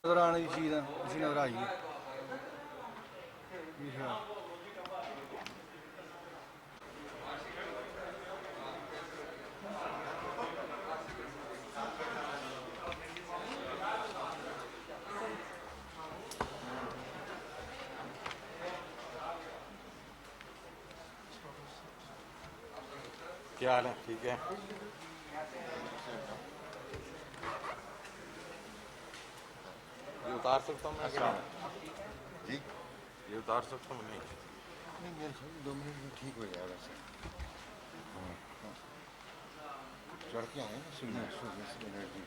نظر آنے کی چیز ہے اسی نظر آئی ہے. کیا حال ہے؟ ٹھیک ہے. یہ اتار سکتا ہوں میں؟ جی یہ اتار سکتا ہوں نہیں؟ میرے خیال 2 منٹ میں ٹھیک ہو جائے گا سر. چڑھ کے آئے نا سننے انرجی.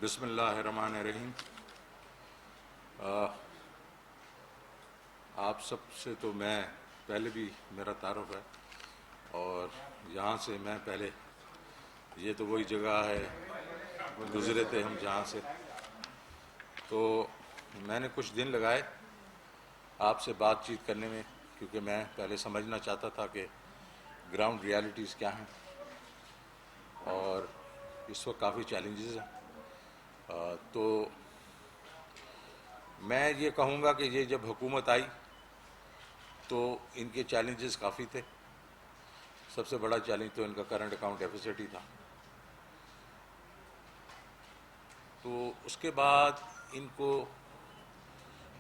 بسم اللہ الرحمن الرحیم. آپ سب سے تو میں پہلے بھی میرا تعارف ہے، اور یہاں سے میں پہلے، یہ تو وہی جگہ ہے گزرے تھے ہم جہاں سے. تو میں نے کچھ دن لگائے آپ سے بات چیت کرنے میں، کیونکہ میں پہلے سمجھنا چاہتا تھا کہ گراؤنڈ ریالٹیز کیا ہیں، اور اس وقت کافی چیلنجز ہیں. تو میں یہ کہوں گا کہ یہ جب حکومت آئی تو ان کے چیلنجز کافی تھے. سب سے بڑا چیلنج تو ان کا کرنٹ اکاؤنٹ ڈیفیسٹ ہی تھا. تو اس کے بعد ان کو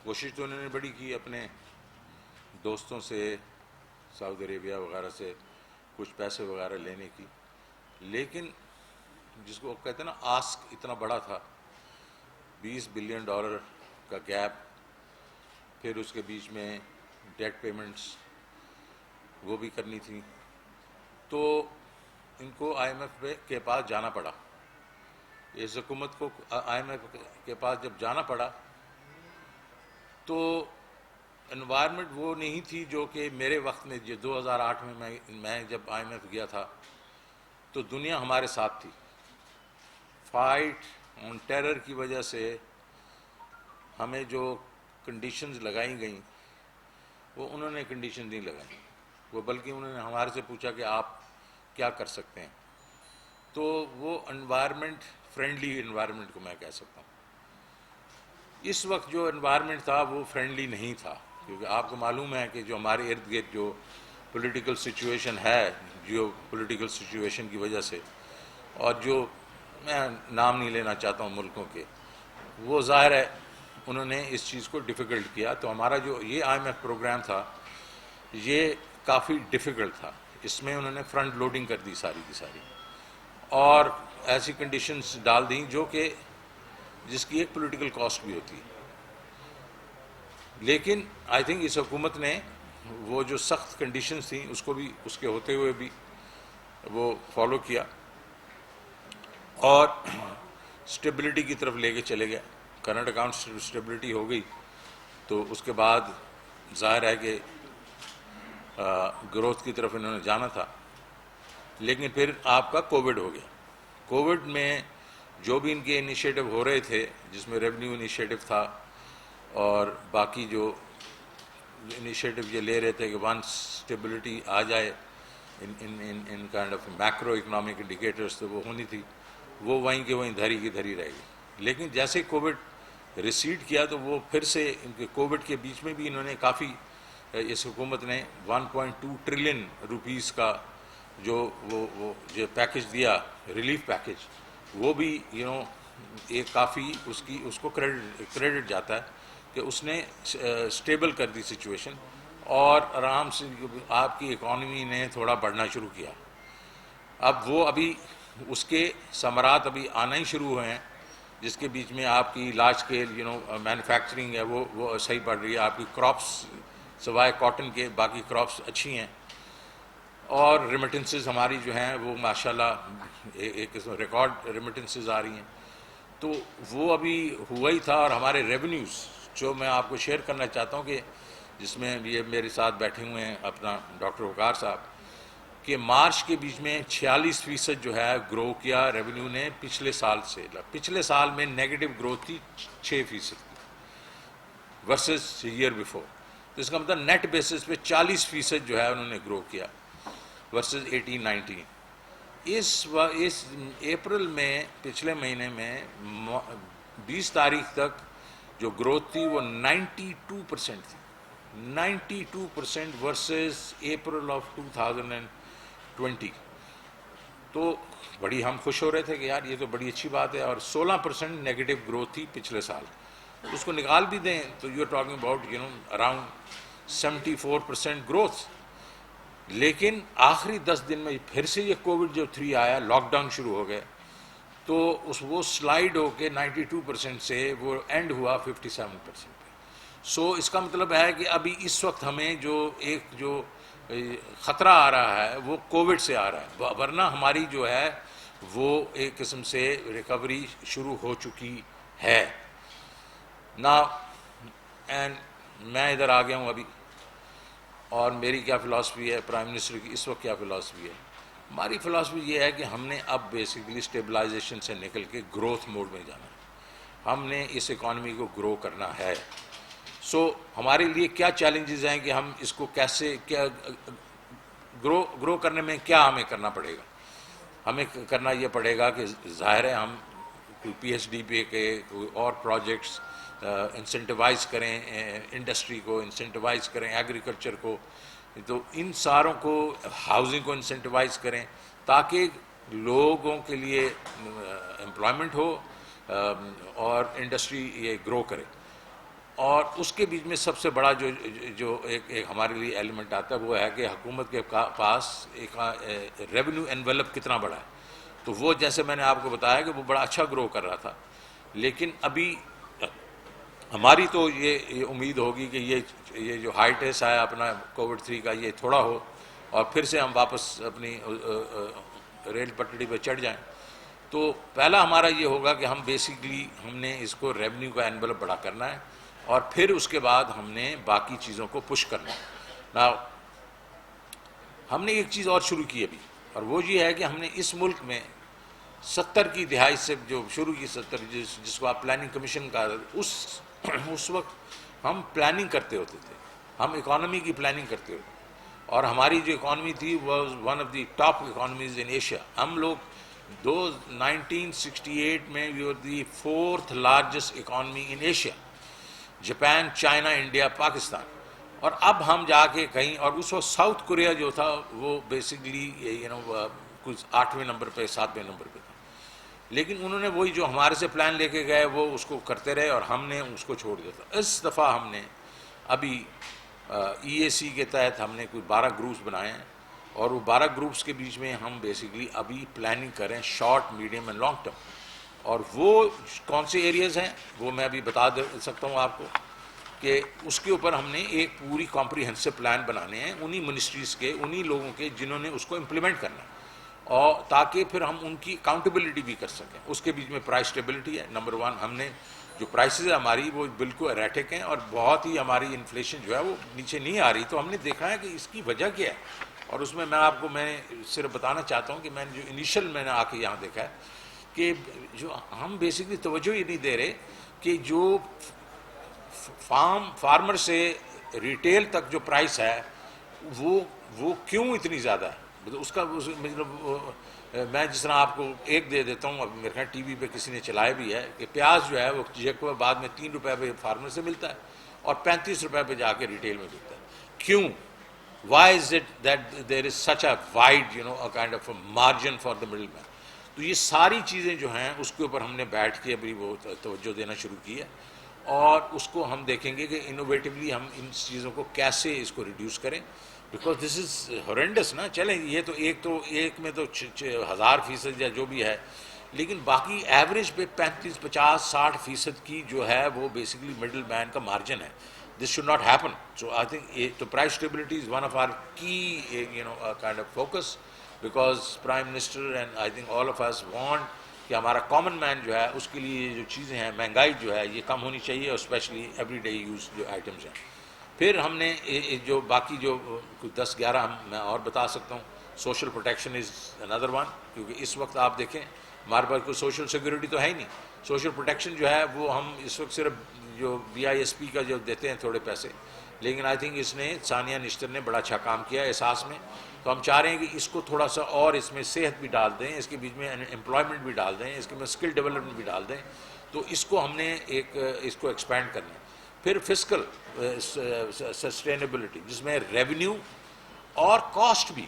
کوشش تو انہوں نے بڑی کی اپنے دوستوں سے، سعودی عربیہ وغیرہ سے کچھ پیسے وغیرہ لینے کی، لیکن جس کو کہتے ہیں نا آسک اتنا بڑا تھا، $20 بلین کا گیپ، پھر اس کے بیچ میں ڈیٹ پیمنٹس وہ بھی کرنی تھی. تو ان کو آئی ایم ایف کے پاس جانا پڑا. اس حکومت کو آئی ایم ایف کے پاس جب جانا پڑا تو انوائرمنٹ وہ نہیں تھی جو کہ میرے وقت میں، جو 2008 میں میں جب آئی ایم ایف گیا تھا تو دنیا ہمارے ساتھ تھی. فائٹ آن ٹیرر کی وجہ سے ہمیں جو کنڈیشنز لگائی گئیں وہ انہوں نے کنڈیشن نہیں لگائی، وہ بلکہ انہوں نے ہمارے سے پوچھا کہ آپ کیا کر سکتے ہیں. تو وہ انوائرمنٹ فرینڈلی انوائرمنٹ کو میں کہہ سکتا ہوں. اس وقت جو انوائرمنٹ تھا وہ فرینڈلی نہیں تھا، کیونکہ آپ کو معلوم ہے کہ جو ہمارے ارد گرد جو پولیٹیکل سچویشن ہے، جیو پولیٹیکل سچویشن کی وجہ سے، اور جو میں نام نہیں لینا چاہتا ہوں ملکوں کے، وہ ظاہر ہے انہوں نے اس چیز کو ڈیفیکلٹ کیا. تو ہمارا جو یہ آئی ایم ایف پروگرام تھا یہ کافی ڈیفیکلٹ تھا. اس میں انہوں نے فرنٹ لوڈنگ کر دی ساری کی ساری، اور ایسی کنڈیشنز ڈال دیں جو کہ جس کی ایک پولیٹیکل کاسٹ بھی ہوتی ہے. لیکن آئی تھنک اس حکومت نے وہ جو سخت کنڈیشنز تھیں اس کو بھی، اس کے ہوتے ہوئے بھی وہ فالو کیا، اور اسٹیبلٹی کی طرف لے کے چلے گئے. کرنٹ اکاؤنٹ اسٹیبلٹی ہو گئی تو اس کے بعد ظاہر ہے کہ گروتھ کی طرف انہوں نے جانا تھا. لیکن پھر آپ کا کووڈ ہو گیا. کووڈ میں جو بھی ان کے انیشیٹو ہو رہے تھے، جس میں ریونیو انیشیٹو تھا اور باقی جو انیشیٹو یہ لے رہے تھے کہ ونس اسٹیبلٹی آ جائے in kind of macro economic indicators, تو وہ ہونی تھی، وہ وہیں کے وہیں دھری کی دھری رہ گئی. لیکن جیسے کووڈ ریسیڈ کیا تو وہ پھر سے ان کے کووڈ کے بیچ میں بھی انہوں نے کافی، اس حکومت نے 1.2 ٹریلین روپیز کا جو جو پیکج دیا، ریلیف پیکج، وہ بھی ایک کافی اس کو کریڈٹ جاتا ہے کہ اس نے اسٹیبل کر دی سچویشن، اور آرام سے آپ کی اکانومی نے تھوڑا بڑھنا شروع کیا. اب وہ ابھی اس کے ثمرات ابھی آنا ہی شروع ہوئے ہیں، جس کے بیچ میں آپ کی لارج اسکیل مینوفیکچرنگ ہے وہ صحیح بڑھ رہی ہے. آپ کی کراپس سوائے کاٹن کے باقی کراپس اچھی ہیں، اور ریمیٹنسز ہماری جو ہیں وہ ماشاءاللہ ایک ریکارڈ ریمیٹنسز آ رہی ہیں. تو وہ ابھی ہوا ہی تھا. اور ہمارے ریونیوز جو میں آپ کو شیئر کرنا چاہتا ہوں، کہ جس میں یہ میرے ساتھ بیٹھے ہوئے ہیں اپنا ڈاکٹر وقار صاحب، کہ مارچ کے بیچ میں 46% جو ہے گرو کیا ریونیو نے پچھلے سال سے. پچھلے سال میں نیگیٹو گروتھ تھی 6% کی ورسز ایئر بیفور. تو اس کا مطلب نیٹ بیسس پہ 40% جو ہے انہوں نے گرو کیا ورسز 18-19. اس اپریل میں پچھلے مہینے میں 20 تاریخ تک جو گروتھ تھی وہ 92% تھی. 92% ورسز اپریل آف 2020. تو بڑی ہم خوش ہو رہے تھے کہ یار یہ تو بڑی اچھی بات ہے. اور 16% نیگیٹو گروتھ تھی پچھلے سال. اس کو نکال بھی دیں تو you are talking about around 74% growth. لیکن آخری 10 دن میں پھر سے یہ کووڈ جو 3 آیا, لاک ڈاؤن شروع ہو گئے, تو وہ سلائڈ ہو کے 92% سے وہ اینڈ ہوا 57% پہ. سو اس کا مطلب ہے کہ ابھی اس وقت ہمیں جو خطرہ آ رہا ہے وہ کووڈ سے آ رہا ہے, ورنہ ہماری جو ہے وہ ایک قسم سے ریکوری شروع ہو چکی ہے. نا اینڈ میں ادھر آ گیا ہوں ابھی, اور میری کیا فلاسفی ہے, پرائم منسٹر کی اس وقت کیا فلاسفی ہے. ہماری فلاسفی یہ ہے کہ ہم نے اب بیسیکلی اسٹیبلائزیشن سے نکل کے گروتھ موڈ میں جانا ہے. ہم نے اس اکانومی کو گرو کرنا ہے. سو ہمارے لیے کیا چیلنجز ہیں کہ ہم اس کو کیسے گرو کرنے میں کیا ہمیں کرنا پڑے گا. ہمیں کرنا یہ پڑے گا کہ ظاہر ہے ہم کوئی پی ایچ ڈی پہ کے کوئی اور پروجیکٹس انسینٹیوائز کریں, انڈسٹری کو انسینٹیوائز کریں, ایگریکلچر کو, تو ان ساروں کو, ہاؤسنگ کو انسینٹیوائز کریں تاکہ لوگوں کے لیے امپلائمنٹ ہو اور انڈسٹری یہ گرو کرے. اور اس کے بیچ میں سب سے بڑا جو ایک ہمارے لیے ایلیمنٹ آتا ہے وہ ہے کہ حکومت کے پاس ایک ریونیو انویلپ کتنا بڑا ہے. تو وہ جیسے میں نے آپ کو بتایا کہ وہ بڑا اچھا گرو کر رہا تھا, لیکن ابھی ہماری تو یہ امید ہوگی کہ یہ جو ہائیٹس آیا اپنا کووڈ 3 کا یہ تھوڑا ہو اور پھر سے ہم واپس اپنی ریل پٹڑی پہ چڑھ جائیں. تو پہلا ہمارا یہ ہوگا کہ ہم بیسیکلی ہم نے اس کو ریونیو کا انویلپ بڑا کرنا ہے, اور پھر اس کے بعد ہم نے باقی چیزوں کو پش کرنا ہے. ہم نے ایک چیز اور شروع کی ابھی, اور وہ یہ ہے کہ ہم نے اس ملک میں 70 کی دہائی سے جو شروع کی 70 جس کو آپ پلاننگ کمیشن کا, اس وقت ہم پلاننگ کرتے ہوتے تھے, ہم اکانومی کی پلاننگ کرتے ہوتے, اور ہماری جو اکانومی تھی was one of the top economies in Asia. ہم لوگ 1968 میں we are the 4th largest economy in Asia, Japan, China, India, Pakistan. اور اب ہم جا کے کہیں, اور اس وقت ساؤتھ کوریا جو تھا وہ بیسکلی کچھ 8ویں نمبر پہ 7ویں نمبر پہ تھا, لیکن انہوں نے وہی جو ہمارے سے پلان لے کے گئے وہ اس کو کرتے رہے اور ہم نے اس کو چھوڑ دیا تھا. اس دفعہ ہم نے ابھی ای اے سی کے تحت ہم نے کوئی 12 گروپس بنائے ہیں, اور وہ 12 گروپس کے بیچ میں ہم بیسکلی ابھی پلاننگ کریں short, medium and long term. اور وہ کون سے ایریاز ہیں وہ میں ابھی بتا سکتا ہوں آپ کو, کہ اس کے اوپر ہم نے ایک پوری کمپریہنسو پلان بنانے ہیں انہی منسٹریز کے, انہی لوگوں کے جنہوں نے اس کو امپلیمنٹ کرنا ہے, اور تاکہ پھر ہم ان کی اکاؤنٹیبلٹی بھی کر سکیں. اس کے بیچ میں پرائس اسٹیبلٹی ہے نمبر 1. ہم نے جو پرائسز ہے ہماری وہ بالکل اریٹک ہیں, اور بہت ہی ہماری انفلیشن جو ہے وہ نیچے نہیں آ رہی. تو ہم نے دیکھا ہے کہ اس کی وجہ کیا ہے, اور اس میں میں صرف بتانا چاہتا ہوں کہ میں نے جو انیشل میں نے آ کے یہاں دیکھا ہے کہ جو ہم بیسکلی توجہ ہی نہیں دے رہے کہ جو فارمر سے ریٹیل تک جو پرائس ہے وہ کیوں اتنی زیادہ ہے. اس کا مطلب میں جس طرح آپ کو ایک دے دیتا ہوں, اب میرے خیال ٹی وی پہ کسی نے چلایا بھی ہے کہ پیاز جو ہے وہ جیکو بعد میں 3 روپے پہ فارمر سے ملتا ہے اور 35 روپے پہ جا کے ریٹیل میں ملتا ہے. کیوں؟ Why is it that there is such a wide kind of margin for the middle man. تو یہ ساری چیزیں جو ہیں اس کے اوپر ہم نے بیٹھ کے ابھی وہ توجہ دینا شروع کی ہے, اور اس کو ہم دیکھیں گے کہ انوویٹیولی ہم ان چیزوں کو کیسے اس کو ریڈیوس کریں, بیکاز دس از ہورینڈس نا. چلیں یہ تو ایک میں تو 1000% یا جو بھی ہے, لیکن باقی ایوریج پہ 35, 50, 60% کی جو ہے وہ بیسکلی مڈل مین کا مارجن ہے. This should not happen. So I think تو price stability is one of our key kind of focus, because prime minister and I think all of us want کہ ہمارا common man جو ہے اس کے لیے جو چیزیں ہیں, مہنگائی جو ہے یہ کم ہونی چاہیے, اور اسپیشلی ایوری ڈے یوز جو آئٹمز ہیں. پھر ہم نے جو باقی جو 10-11 میں اور بتا سکتا ہوں. Social protection is another one, کیونکہ اس وقت آپ دیکھیں ہمارے پاس کوئی سوشل سیکورٹی تو ہے ہی نہیں. سوشل پروٹیکشن جو ہے وہ ہم اس وقت صرف جو BISP کا جو دیتے ہیں تھوڑے پیسے, لیکن آئی تھنک اس نے ثانیہ نشتر نے بڑا اچھا کام کیا احساس میں, تو ہم چاہ رہے ہیں کہ اس کو تھوڑا سا اور اس میں صحت بھی ڈال دیں, اس کے بیچ میں امپلائمنٹ بھی ڈال دیں, اس کے میں اسکل ڈیولپمنٹ بھی ڈال دیں, تو اس کو ہم نے اس کو ایکسپینڈ کرنا ہے. پھر فسکل سسٹینیبلٹی جس میں ریونیو اور کاسٹ بھی,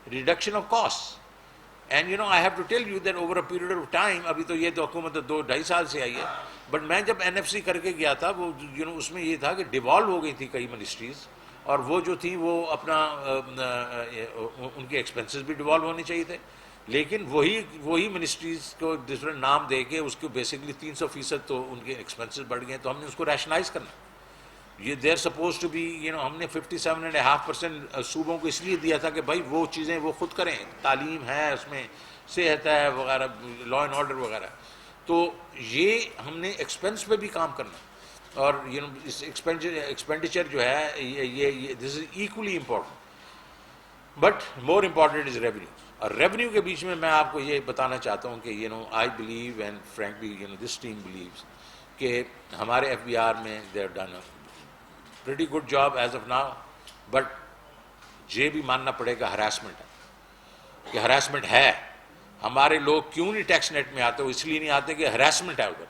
reduction of cost. And I have to tell you that over a period of time, ابھی تو یہ تو حکومت 2-2.5 سال سے آئی ہے, بٹ میں جب NFC کر کے گیا تھا وہ اس میں یہ تھا کہ ڈیوالو ہو گئی تھی کئی منسٹریز, اور وہ جو تھیں وہ اپنا ان کے ایکسپنسز بھی ڈیوالو ہونے چاہیے تھے, لیکن وہی منسٹریز کو ڈفرینٹ نام دے کے اس کو بیسکلی 300% تو ان کے ایکسپنسز بڑھ گئے, تو ہم نے اس کو ریشنائز کرنا. یہ دیر سپوز ٹو بی ہم نے 57.5% صوبوں کو اس لیے دیا تھا کہ بھائی وہ چیزیں وہ خود کریں, تعلیم ہے اس میں, صحت ہے وغیرہ, لا اینڈ آرڈر وغیرہ. تو یہ ہم نے ایکسپنس پہ بھی کام کرنا, اور اس ایکسپینڈیچر جو ہے یہ this is equally important, but more important is revenue. اور ریونیو کے بیچ میں میں آپ کو یہ بتانا چاہتا ہوں کہ I believe and frankly this team believes کہ ہمارے FBR میں they have done pretty good job as of now, but یہ بھی ماننا پڑے گا ہراسمنٹ ہے, کہ ہراسمنٹ ہے. ہمارے لوگ کیوں نہیں ٹیکس نیٹ میں آتے, وہ اس لیے نہیں آتے کہ ہراسمنٹ ہے ادھر.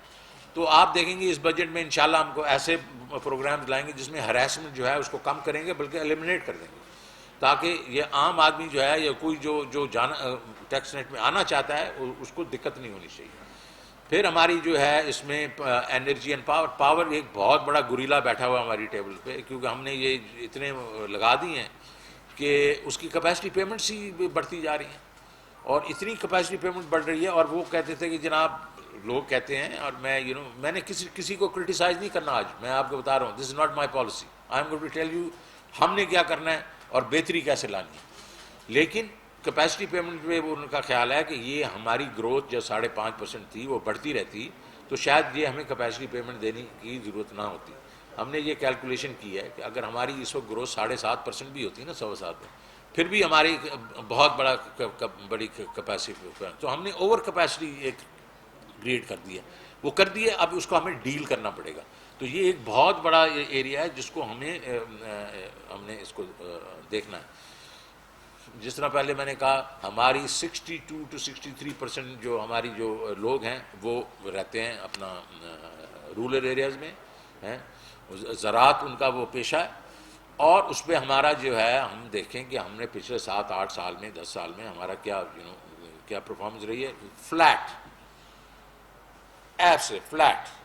تو آپ دیکھیں گے اس بجٹ میں انشاءاللہ ہم کو ایسے پروگرامز لائیں گے جس میں ہراسمنٹ جو ہے اس کو کم کریں گے, بلکہ ایلیمنیٹ کر دیں گے, تاکہ یہ عام آدمی جو ہے یا کوئی جو جانا ٹیکس نیٹ میں آنا چاہتا ہے اس کو دقت نہیں ہونی چاہیے. پھر ہماری جو ہے اس میں انرجی اینڈ پاور ایک بہت بڑا گوریلا بیٹھا ہوا ہماری ٹیبل پہ, کیونکہ ہم نے یہ اتنے لگا دی ہیں کہ اس کی کیپیسٹی پیمنٹس ہی بڑھتی جا رہی ہیں, اور اتنی کیپیسٹی پیمنٹ بڑھ رہی ہے. اور وہ کہتے تھے کہ جناب لوگ کہتے ہیں, اور میں نے کسی کو کرٹیسائز نہیں کرنا, آج میں آپ کو بتا رہا ہوں this is not my policy, I am going to tell you ہم نے کیا کرنا ہے اور بہتری کیسے لانی ہے. لیکن کیپیسٹی پیمنٹ میں ان کا خیال ہے کہ یہ ہماری گروتھ جو 5.5% تھی وہ بڑھتی رہتی, تو شاید یہ ہمیں کیپیسٹی پیمنٹ دینے کی ضرورت نہ ہوتی. ہم نے یہ کیلکولیشن کی ہے کہ اگر ہماری اس وقت گروتھ 7.5% بھی ہوتی نا 7.25 میں, پھر بھی ہماری بہت بڑی کیپیسٹی, تو ہم نے اوور کیپیسٹی ایک کریٹ کر دی ہے, وہ کر دی ہے, اب اس کو ہمیں ڈیل کرنا پڑے گا. تو یہ ایک بہت بڑا ایریا ہے جس کو ہم نے اس کو دیکھنا ہے. جس طرح پہلے میں نے کہا ہماری 62 to 63% جو ہماری جو لوگ ہیں وہ رہتے ہیں اپنا رورل ایریاز میں ہیں, زراعت ان کا وہ پیشہ ہے, اور اس پہ ہمارا جو ہے ہم دیکھیں کہ ہم نے پچھلے 7-8 سال میں 10 سال میں ہمارا کیا پرفارمنس رہی ہے. فلیٹ, ایسے فلیٹ,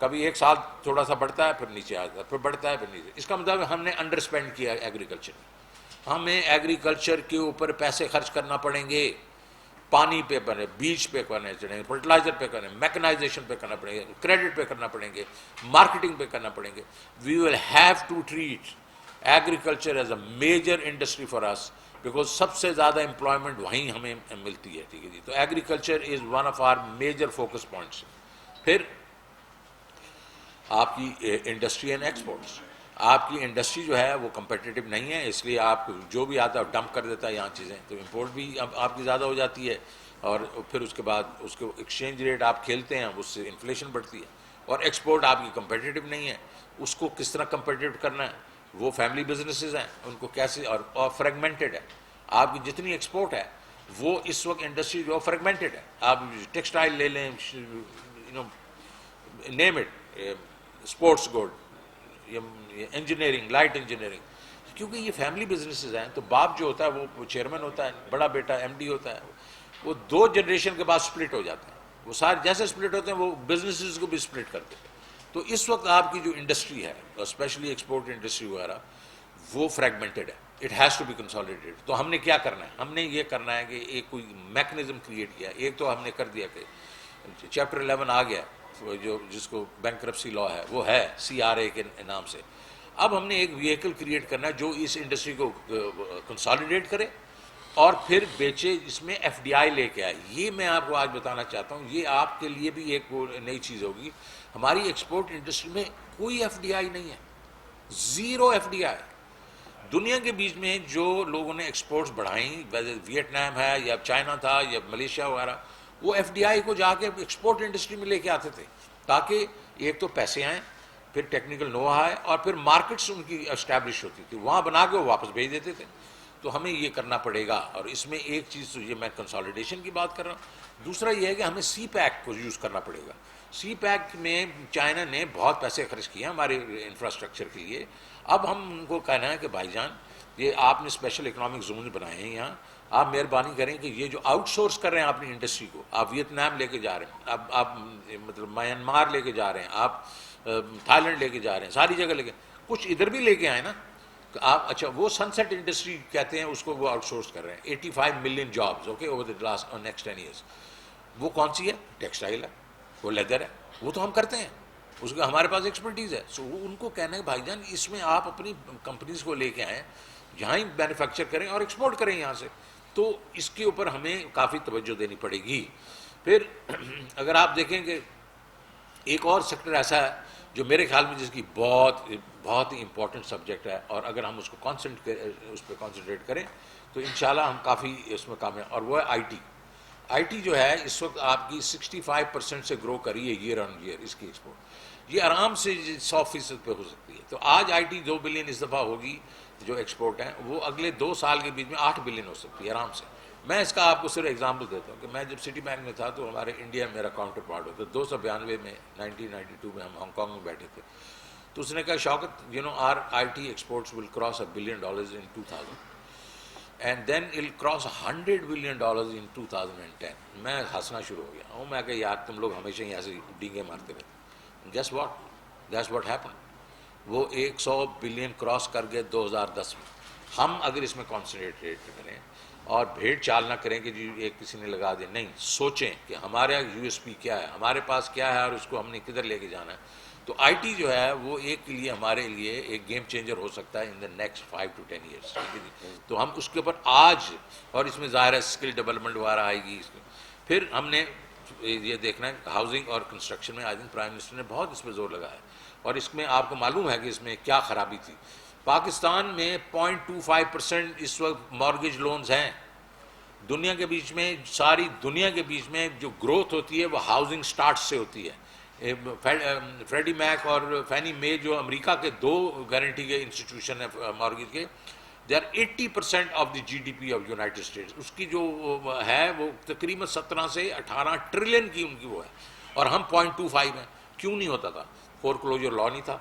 کبھی ایک سال تھوڑا سا بڑھتا ہے پھر نیچے آتا ہے, پھر بڑھتا ہے پھر نیچے. اس کا مطلب ہم نے انڈر اسپینڈ کیا ایگریکلچر میں. ہمیں ایگریکلچر کے اوپر پیسے خرچ کرنا پڑیں گے, پانی پہ کرنے, بیج پہ کرنے چڑھیں گے, فرٹیلائزر پہ کرنے, میکنائزیشن پہ کرنا پڑیں گے, کریڈٹ پہ کرنا پڑیں گے, مارکیٹنگ پہ کرنا پڑیں گے. We will have to treat agriculture as a major industry for us, because سب سے زیادہ امپلائمنٹ وہیں ہمیں ملتی ہے. ٹھیک ہے جی, تو agriculture is one of our major focus points. پھر آپ کی انڈسٹری اینڈ ایکسپورٹس, آپ کی انڈسٹری جو ہے وہ کمپیٹیٹیو نہیں ہے, اس لیے آپ جو بھی آتا ہے ڈمپ کر دیتا ہے یہاں چیزیں, تو امپورٹ بھی اب آپ کی زیادہ ہو جاتی ہے, اور پھر اس کے بعد اس کو ایکسچینج ریٹ آپ کھیلتے ہیں, اس سے انفلیشن بڑھتی ہے, اور ایکسپورٹ آپ کی کمپیٹیٹیو نہیں ہے. اس کو کس طرح کمپیٹیٹیو کرنا ہے, وہ فیملی بزنسز ہیں ان کو کیسے, اور فریگمنٹڈ ہے آپ کی جتنی ایکسپورٹ ہے وہ اس وقت انڈسٹری جو فریگمنٹڈ ہے. آپ ٹیکسٹائل لے لیں, name it, sports goods, engineering, light engineering, کیونکہ یہ فیملی بزنسز ہیں. تو باپ جو ہوتا ہے وہ چیئرمین ہوتا ہے, بڑا بیٹا MD ہوتا ہے, وہ 2 جنریشن کے بعد سپلٹ ہو جاتے ہیں. وہ سارے جیسے سپلٹ ہوتے ہیں وہ بزنسز کو بھی سپلٹ کرتے ہیں. تو اس وقت آپ کی جو انڈسٹری ہے اسپیشلی ایکسپورٹ انڈسٹری وغیرہ وہ فریگمنٹڈ ہے, it has to be consolidated. تو ہم نے کیا کرنا ہے, ہم نے یہ کرنا ہے کہ ایک کوئی میکنزم کریٹ کیا. ایک تو ہم نے کر دیا کہ چیپٹر 11 آ گیا, جو جس کو بینکرپسی لا ہے وہ ہے CRA کے نام سے. اب ہم نے ایک ویکل کریٹ کرنا ہے جو اس انڈسٹری کو کنسالیڈیٹ کرے اور پھر بیچے, جس میں FDI لے کے آئے. یہ میں آپ کو آج بتانا چاہتا ہوں, یہ آپ کے لیے بھی ایک نئی چیز ہوگی. ہماری ایکسپورٹ انڈسٹری میں کوئی FDI نہیں ہے, 0 FDI. دنیا کے بیچ میں جو لوگوں نے ایکسپورٹس بڑھائیں, ویتنام ہے یا چائنا تھا یا ملیشیا وغیرہ, وہ FDI کو جا کے ایکسپورٹ انڈسٹری میں لے کے آتے تھے, تاکہ ایک تو پیسے آئیں, پھر ٹیکنیکل نو ہا ہے, اور پھر مارکیٹس ان کی اسٹیبلش ہوتی تھی, وہاں بنا کے وہ واپس بھیج دیتے تھے. تو ہمیں یہ کرنا پڑے گا. اور اس میں ایک چیز تو یہ میں کنسالیڈیشن کی بات کر رہا ہوں, دوسرا یہ ہے کہ ہمیں سی پیک کو یوز کرنا پڑے گا. سی پیک میں چائنا نے بہت پیسے خرچ کیے ہیں ہمارے انفراسٹرکچر کے لیے. اب ہم ان کو کہنا ہے کہ بھائی جان یہ آپ نے اسپیشل اکنامک زون بنائے ہیں یہاں, آپ مہربانی کریں کہ یہ جو آؤٹ سورس کر رہے ہیں اپنی انڈسٹری کو, آپ ویتنام لے کے جا رہے ہیں, آپ مطلب میانمار لے کے جا رہے ہیں, آپ تھائی لینڈ لے کے جا رہے ہیں, ساری جگہ لے کے, کچھ ادھر بھی لے کے آئے نا آپ. اچھا وہ سن سیٹ انڈسٹری کہتے ہیں اس کو, وہ آؤٹ سورس کر رہے ہیں 85 million jobs okay over the last next 10 years. وہ کون سی ہے؟ ٹیکسٹائل ہے, وہ لیدر ہے, وہ تو ہم کرتے ہیں, اس کا ہمارے پاس ایکسپرٹیز ہے. سو ان کو کہنا ہے بھائی جان اس میں آپ اپنی کمپنیز کو لے کے آئیں, یہاں ہی مینوفیکچر کریں اور ایکسپورٹ کریں یہاں سے. تو اس کے اوپر ہمیں کافی توجہ دینی پڑے گی. پھر اگر آپ دیکھیں کہ ایک اور سیکٹر ایسا ہے جو میرے خیال میں جس کی بہت ہی امپورٹنٹ سبجیکٹ ہے, اور اگر ہم اس کو اس پہ کانسنٹریٹ کریں تو انشاءاللہ ہم کافی اس میں کامیاب, اور وہ ہے آئی ٹی. آئی ٹی جو ہے اس وقت آپ کی 65% سے گرو کری ہے ایئر آن ایئر اس کی ایکسپورٹ. یہ آرام سے 100% پہ ہو سکتی ہے. تو آج آئی ٹی 2 بلین اس دفعہ ہوگی جو ایکسپورٹ ہیں, وہ اگلے 2 سال کے بیچ میں 8 بلین ہو سکتی ہے آرام سے. میں اس کا آپ کو صرف ایگزامپل دیتا ہوں کہ میں جب سٹی بینک میں تھا تو ہمارے انڈیا میرا کاؤنٹر پارٹ ہوتا, 292 میں 1992 میں ہم ہانگ کانگ میں بیٹھے تھے. تو اس نے کہا Shaukat our I T exports will cross $1 billion in 2000 and then it will cross $100 billion in 2010. میں ہنسنا شروع ہو گیا ہوں. میں کہ یار تم لوگ ہمیشہ ہی ایسے ڈینگے مارتے رہتے. Just that's what happen. وہ 100 بلین کراس کر گئے 2010 میں. ہم اگر اس میں کانسنٹریٹ کریں اور بھیڑ چال نہ کریں کہ جی ایک کسی نے لگا دیا, نہیں, سوچیں کہ ہمارا یو ایس پی کیا ہے, ہمارے پاس کیا ہے اور اس کو ہم نے کدھر لے کے جانا ہے. تو آئی ٹی جو ہے وہ ایک کے لیے ہمارے لیے ایک گیم چینجر ہو سکتا ہے ان دا نیکسٹ 5 to 10 ایئرس. تو ہم اس کے اوپر آج, اور اس میں ظاہر ہے اسکل ڈیولپمنٹ وغیرہ آئے گی اس میں. پھر ہم نے یہ دیکھنا ہے ہاؤسنگ اور کنسٹرکشن میں آئی تھنک پرائم منسٹر نے بہت اس پہ زور لگایا, اور اس میں آپ کو معلوم ہے کہ اس میں کیا خرابی تھی. پاکستان میں 0.25% اس وقت مارگیج لونز ہیں. دنیا کے بیچ میں, ساری دنیا کے بیچ میں جو گروتھ ہوتی ہے وہ ہاؤسنگ سٹارٹ سے ہوتی ہے. فریڈی میک اور فینی مے جو امریکہ کے 2 گارنٹی کے انسٹیٹیوشن ہیں مارگیج کے, they are 80% of the GDP of United States. اس کی جو ہے وہ تقریباً 17 سے 18 ٹریلین کی ان کی وہ ہے, اور ہم 0.25 ہیں. کیوں نہیں ہوتا تھا؟ فور کلوجر لا نہیں تھا,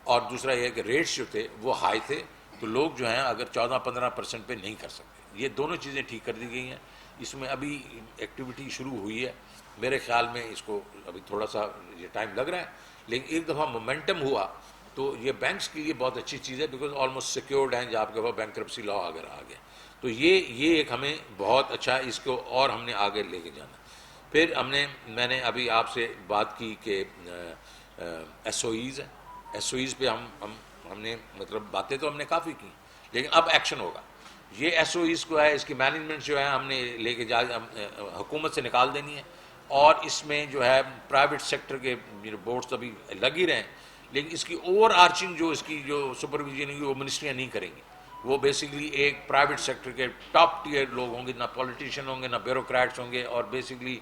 اور دوسرا یہ کہ ریٹس جو تھے وہ ہائی تھے, تو لوگ جو ہیں اگر 14-15% پہ نہیں کر سکتے. یہ دونوں چیزیں ٹھیک کر دی گئی ہیں. اس میں ابھی ایکٹیویٹی شروع ہوئی ہے, میرے خیال میں اس کو ابھی تھوڑا سا یہ ٹائم لگ رہا ہے, لیکن ایک دفعہ مومنٹم ہوا تو یہ بینکس کے لیے بہت اچھی چیز ہے, بیکاز آلموسٹ سیکیورڈ ہیں, جب آپ کے پاس بینکرپسی لا اگر آ گیا تو یہ ایک ہمیں بہت اچھا, اس کو اور ہم نے آگے لے کے جانا. پھر میں نے ابھی آپ سے بات کی کہ ایس او ایز ہیں. ایس او ایز پہ ہم نے مطلب باتیں تو ہم نے کافی کی, لیکن اب ایکشن ہوگا. یہ ایس او ایز کو ہے, اس کی مینجمنٹ جو ہے ہم نے لے کے حکومت سے نکال دینی ہے, اور اس میں جو ہے پرائیویٹ سیکٹر کے بورڈز ابھی لگ ہی رہے ہیں, لیکن اس کی اوور آرچنگ جو اس کی جو سپرویژن ہوگی وہ منسٹریاں نہیں کریں گی. وہ بیسکلی ایک پرائیویٹ سیکٹر کے ٹاپ ٹیئر لوگ ہوں گے, نہ پولیٹیشین ہوں گے نہ بیوروکریٹس ہوں گے, اور بیسکلی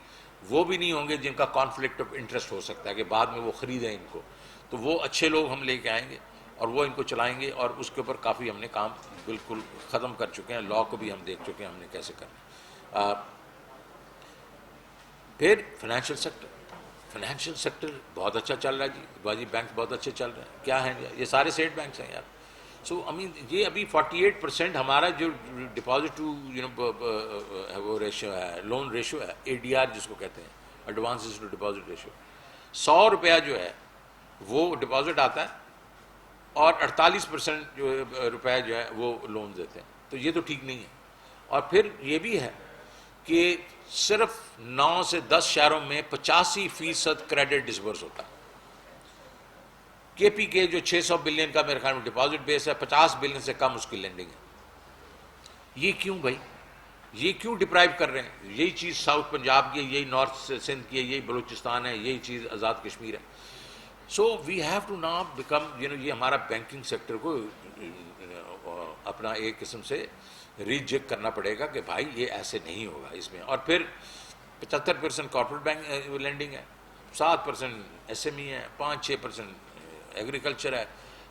وہ بھی نہیں ہوں گے جن کا کانفلکٹ آف انٹرسٹ ہو سکتا ہے کہ بعد میں وہ خریدیں ان کو. تو وہ اچھے لوگ ہم لے کے آئیں گے اور وہ ان کو چلائیں گے, اور اس کے اوپر کافی ہم نے کام بالکل ختم کر چکے ہیں. لا کو بھی ہم دیکھ چکے ہیں ہم نے کیسے کرنا ہے. پھر فائنینشیل سیکٹر بہت اچھا چل رہا ہے جی, باجی بینک بہت اچھے چل رہے ہیں. کیا ہیں یہ سارے اسٹیٹ بینکس ہیں یار. سو یہ ابھی 48% ہمارا جو ڈپازٹ ٹو وہ ریشو ہے, لون ریشو ہے, ADR جس کو کہتے ہیں, ایڈوانس ٹو ڈپازٹ ریشو. 100 روپیہ جو ہے وہ ڈپازٹ آتا ہے, اور 48% جو روپے جو ہے وہ لون دیتے ہیں. تو یہ تو ٹھیک نہیں ہے. اور پھر یہ بھی ہے کہ صرف 9 سے 10 شہروں میں 85% کریڈٹ ڈسبرس ہوتا ہے. KPK جو 600 بلین کا میرے خیال میں ڈپازٹ بیس ہے, 50 بلین سے کم اس کی لینڈنگ ہے. یہ کیوں بھائی, یہ کیوں ڈپرائیو کر رہے ہیں؟ یہی چیز ساؤتھ پنجاب کی ہے, یہی نارتھ سندھ کی ہے, یہی بلوچستان ہے, یہی چیز آزاد کشمیر ہے. So we have to now become یہ ہمارا بینکنگ سیکٹر کو اپنا ایک قسم سے ریجیکٹ کرنا پڑے گا کہ بھائی یہ ایسے نہیں ہوگا اس میں. اور پھر 75% کارپوریٹ بینک لینڈنگ ہے, 7% SME ہے, 5-6% ایگریکلچر ہے,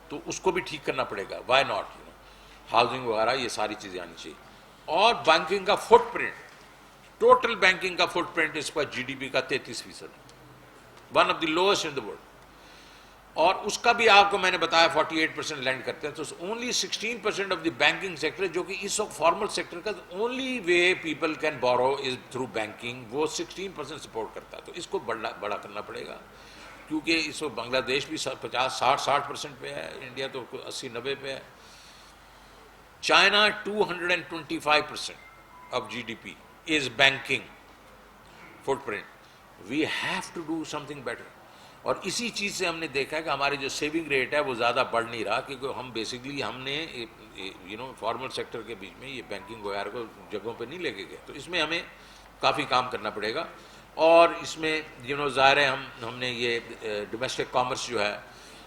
تو اس کو بھی ٹھیک کرنا پڑے گا. Y not. ہاؤسنگ وغیرہ، یہ ساری چیزیں آنی چاہیے. اور بینکنگ کا فٹ پرنٹ، ٹوٹل بینکنگ کا فٹ پرنٹ اس پر جی ڈی پی کا 33%، one of the lowest in the world. اور اس کا بھی آپ کو میں نے بتایا 48% لینڈ کرتے ہیں. تو only 16% of the banking sector, جو کہ اس وقت فارمل سیکٹر کا only way people can borrow is through banking, وہ 16% سپورٹ کرتا ہے. تو اس کو بڑا کرنا پڑے گا، کیونکہ اس وقت بنگلہ دیش بھی 50-60% پہ ہے، انڈیا تو 80-90 پہ ہے. China 225% of G D P is banking footprint. We have to do something better. اور اسی چیز سے ہم نے دیکھا ہے کہ ہماری جو سیونگ ریٹ ہے وہ زیادہ بڑھ نہیں رہا، کیونکہ ہم بیسکلی ہم نے فارمل سیکٹر کے بیچ میں یہ بینکنگ وغیرہ کو جگہوں پہ نہیں لے کے گئے. تو اس میں ہمیں کافی کام کرنا پڑے گا. اور اس میں ظاہر ہے ہم نے یہ ڈومیسٹک کامرس جو ہے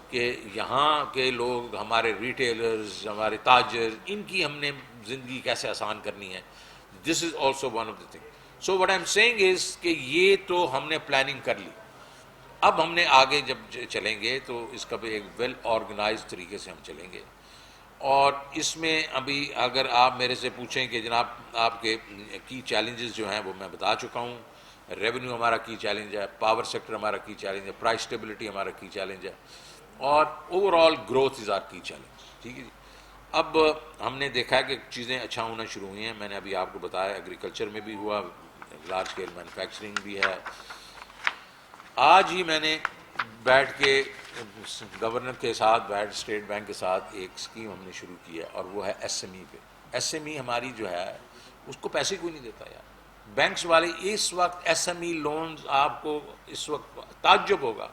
کہ یہاں کے لوگ، ہمارے ریٹیلرز، ہمارے تاجر، ان کی ہم نے زندگی کیسے آسان کرنی ہے. This is also one of the thing. So what I am seeing is کہ یہ تو ہم نے پلاننگ کر لی. اب ہم نے آگے جب چلیں گے تو اس کا بھی ایک ویل آرگنائز طریقے سے ہم چلیں گے. اور اس میں ابھی اگر آپ میرے سے پوچھیں کہ جناب آپ کے کی چیلنجز جو ہیں وہ میں بتا چکا ہوں. ریونیو ہمارا کی چیلنج ہے، پاور سیکٹر ہمارا کی چیلنج ہے، پرائس اسٹیبلٹی ہمارا کی چیلنج ہے، اور overall growth is our key challenge. ٹھیک ہے جی. اب ہم نے دیکھا ہے کہ چیزیں اچھا ہونا شروع ہوئی ہیں. میں نے ابھی آپ کو بتایا ایگریکلچر میں بھی ہوا، لارج اسکیل مینوفیکچرنگ بھی ہے. آج ہی میں نے بیٹھ کے گورنر کے ساتھ، بیٹھ اسٹیٹ بینک کے ساتھ ایک اسکیم ہم نے شروع کی ہے، اور وہ ہے ایس ایم ای پہ. ایس ایم ای ہماری جو ہے اس کو پیسے کوئی نہیں دیتا یار. بینکس والے اس وقت ایس ایم ای لونز، آپ کو اس وقت تعجب ہوگا،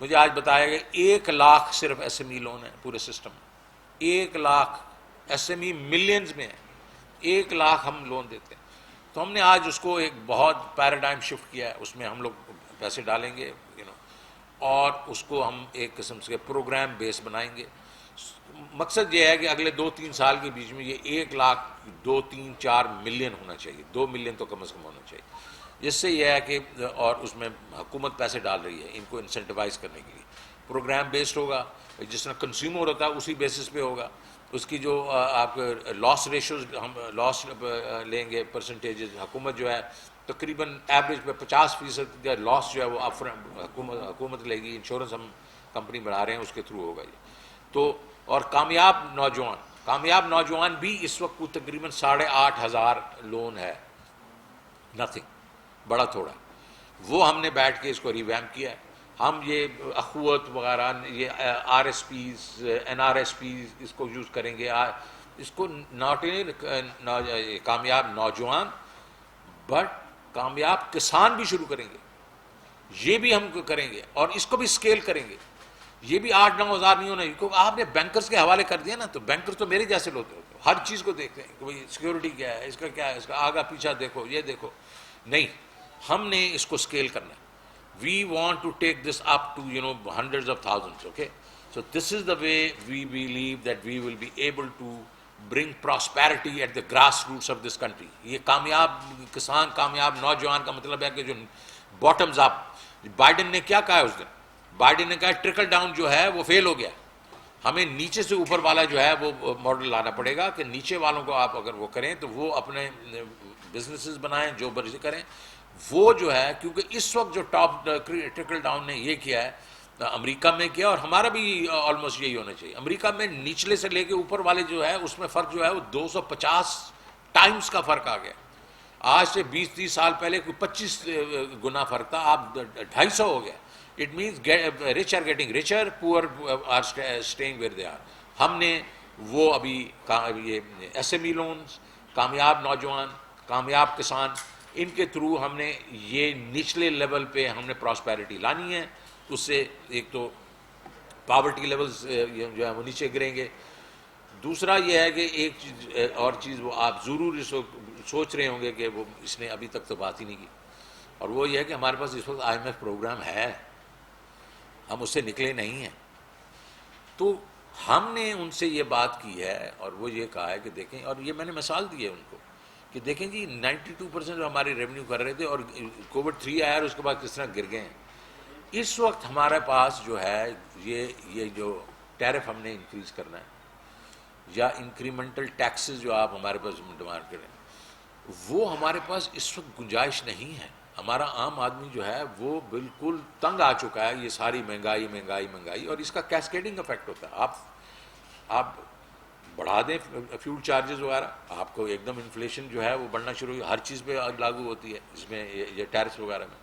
مجھے آج بتایا گیا 1 لاکھ صرف ایس ایم ای لون ہے پورے سسٹم میں. 1 lakh S M E millions میں ہے، 1 لاکھ ہم لون دیتے ہیں. تو ہم نے آج اس کو ایک بہت پیراڈائم شفٹ کیا ہے. اس میں ہم لوگ پیسے ڈالیں گے اور اس کو ہم ایک قسم سے پروگرام بیس بنائیں گے. مقصد یہ ہے کہ اگلے 2-3 سال کے بیچ میں یہ 1 لاکھ 2-3-4 ملین ہونا چاہیے، 2 ملین تو کم از کم ہونا چاہیے. جس سے یہ ہے کہ اور اس میں حکومت پیسے ڈال رہی ہے ان کو انسینٹیوائز کرنے کے لیے. پروگرام بیسڈ ہوگا، جس طرح کنزیومر ہوتا ہے اسی بیسس پہ ہوگا. اس کی جو آپ لاس ریشوز، ہم لاس لیں گے پرسنٹیجز. حکومت جو ہے تقریباً ایوریج پہ 50% لاس جو ہے وہ حکومت لے گی. انشورنس ہم کمپنی بڑھا رہے ہیں، اس کے تھرو ہوگا یہ. تو اور کامیاب نوجوان بھی اس وقت کو تقریباً 8,500 لون ہے، نتھنگ، بڑا تھوڑا. وہ ہم نے بیٹھ کے اس کو ریویمپ کیا ہے. ہم یہ اخوت وغیرہ، یہ R S Ps, N R S Ps, اس کو یوز کریں گے. اس کو ناٹ کامیاب نوجوان بٹ کامیاب کسان بھی شروع کریں گے. یہ بھی ہم کریں گے اور اس کو بھی اسکیل کریں گے. یہ بھی 8-9 ہزار نہیں ہونا. کیونکہ آپ نے بینکرز کے حوالے کر دیا نا، تو بینکر تو میرے جیسے لوگ ہوتے ہیں، ہر چیز کو دیکھتے ہیں کہ بھائی سیکورٹی کیا ہے، اس کا کیا ہے، اس کا آگا پیچھا دیکھو، یہ دیکھو. نہیں، ہم نے اس کو اسکیل کرنا ہے. We want to take this up to hundreds of thousands. Okay, so this is the way we believe that we will be able to bring prosperity at the grass roots of this country. یہ کامیاب کسان، کامیاب نوجوان کا مطلب ہے کہ جو باٹمز اپ. بائیڈن نے کیا کہا اس دن؟ بائیڈن نے کہا ٹرکل ڈاؤن جو ہے وہ فیل ہو گیا. ہمیں نیچے سے اوپر والا جو ہے وہ ماڈل لانا پڑے گا کہ نیچے والوں کو آپ اگر وہ کریں تو وہ اپنے بزنسز بنائیں، جو برضی کریں. وہ جو ہے کیونکہ اس وقت جو ٹاپ ٹرکل ڈاؤن نے یہ کیا ہے، امریکہ میں کیا، اور ہمارا بھی آلموسٹ یہی ہونا چاہیے. امریکہ میں نچلے سے لے کے اوپر والے جو ہے اس میں فرق جو ہے وہ 250 ٹائمز کا فرق آ گیا. آج سے 20-30 سال پہلے کوئی 25 گنا فرق تھا، آپ 250 ہو گیا. It means rich are getting richer, poor are staying where they are. ہم نے وہ ابھی یہ ایس ایم ای لونز، کامیاب نوجوان، کامیاب کسان، ان کے تھرو ہم نے یہ نچلے لیول پہ ہم نے پراسپیرٹی لانی ہے. اس سے ایک تو پاورٹی لیولز جو ہے وہ نیچے گریں گے. دوسرا یہ ہے کہ ایک چیز اور چیز وہ آپ ضرور سوچ رہے ہوں گے کہ وہ اس نے ابھی تک تو بات ہی نہیں کی، اور وہ یہ ہے کہ ہمارے پاس اس وقت آئی ایم ایف پروگرام ہے، ہم اس سے نکلے نہیں ہیں. تو ہم نے ان سے یہ بات کی ہے اور وہ یہ کہا ہے کہ دیکھیں، اور یہ میں نے مثال دی ہے ان کو کہ دیکھیں جی 92% ہماری ریونیو کر رہے تھے اور کووڈ 3 آیا اور اس کے بعد کس طرح گر گئے ہیں. اس وقت ہمارے پاس جو ہے یہ جو ٹیرف ہم نے انکریز کرنا ہے، یا انکریمنٹل ٹیکسز جو آپ ہمارے پاس ڈیمانڈ کریں، وہ ہمارے پاس اس وقت گنجائش نہیں ہے. ہمارا عام آدمی جو ہے وہ بالکل تنگ آ چکا ہے، یہ ساری مہنگائی مہنگائی مہنگائی، اور اس کا کیسکیڈنگ افیکٹ ہوتا ہے. آپ بڑھا دیں فیول چارجز وغیرہ، آپ کو ایک دم انفلیشن جو ہے وہ بڑھنا شروع ہر چیز پہ لاگو ہوتی ہے، اس میں یہ ٹیرس وغیرہ میں.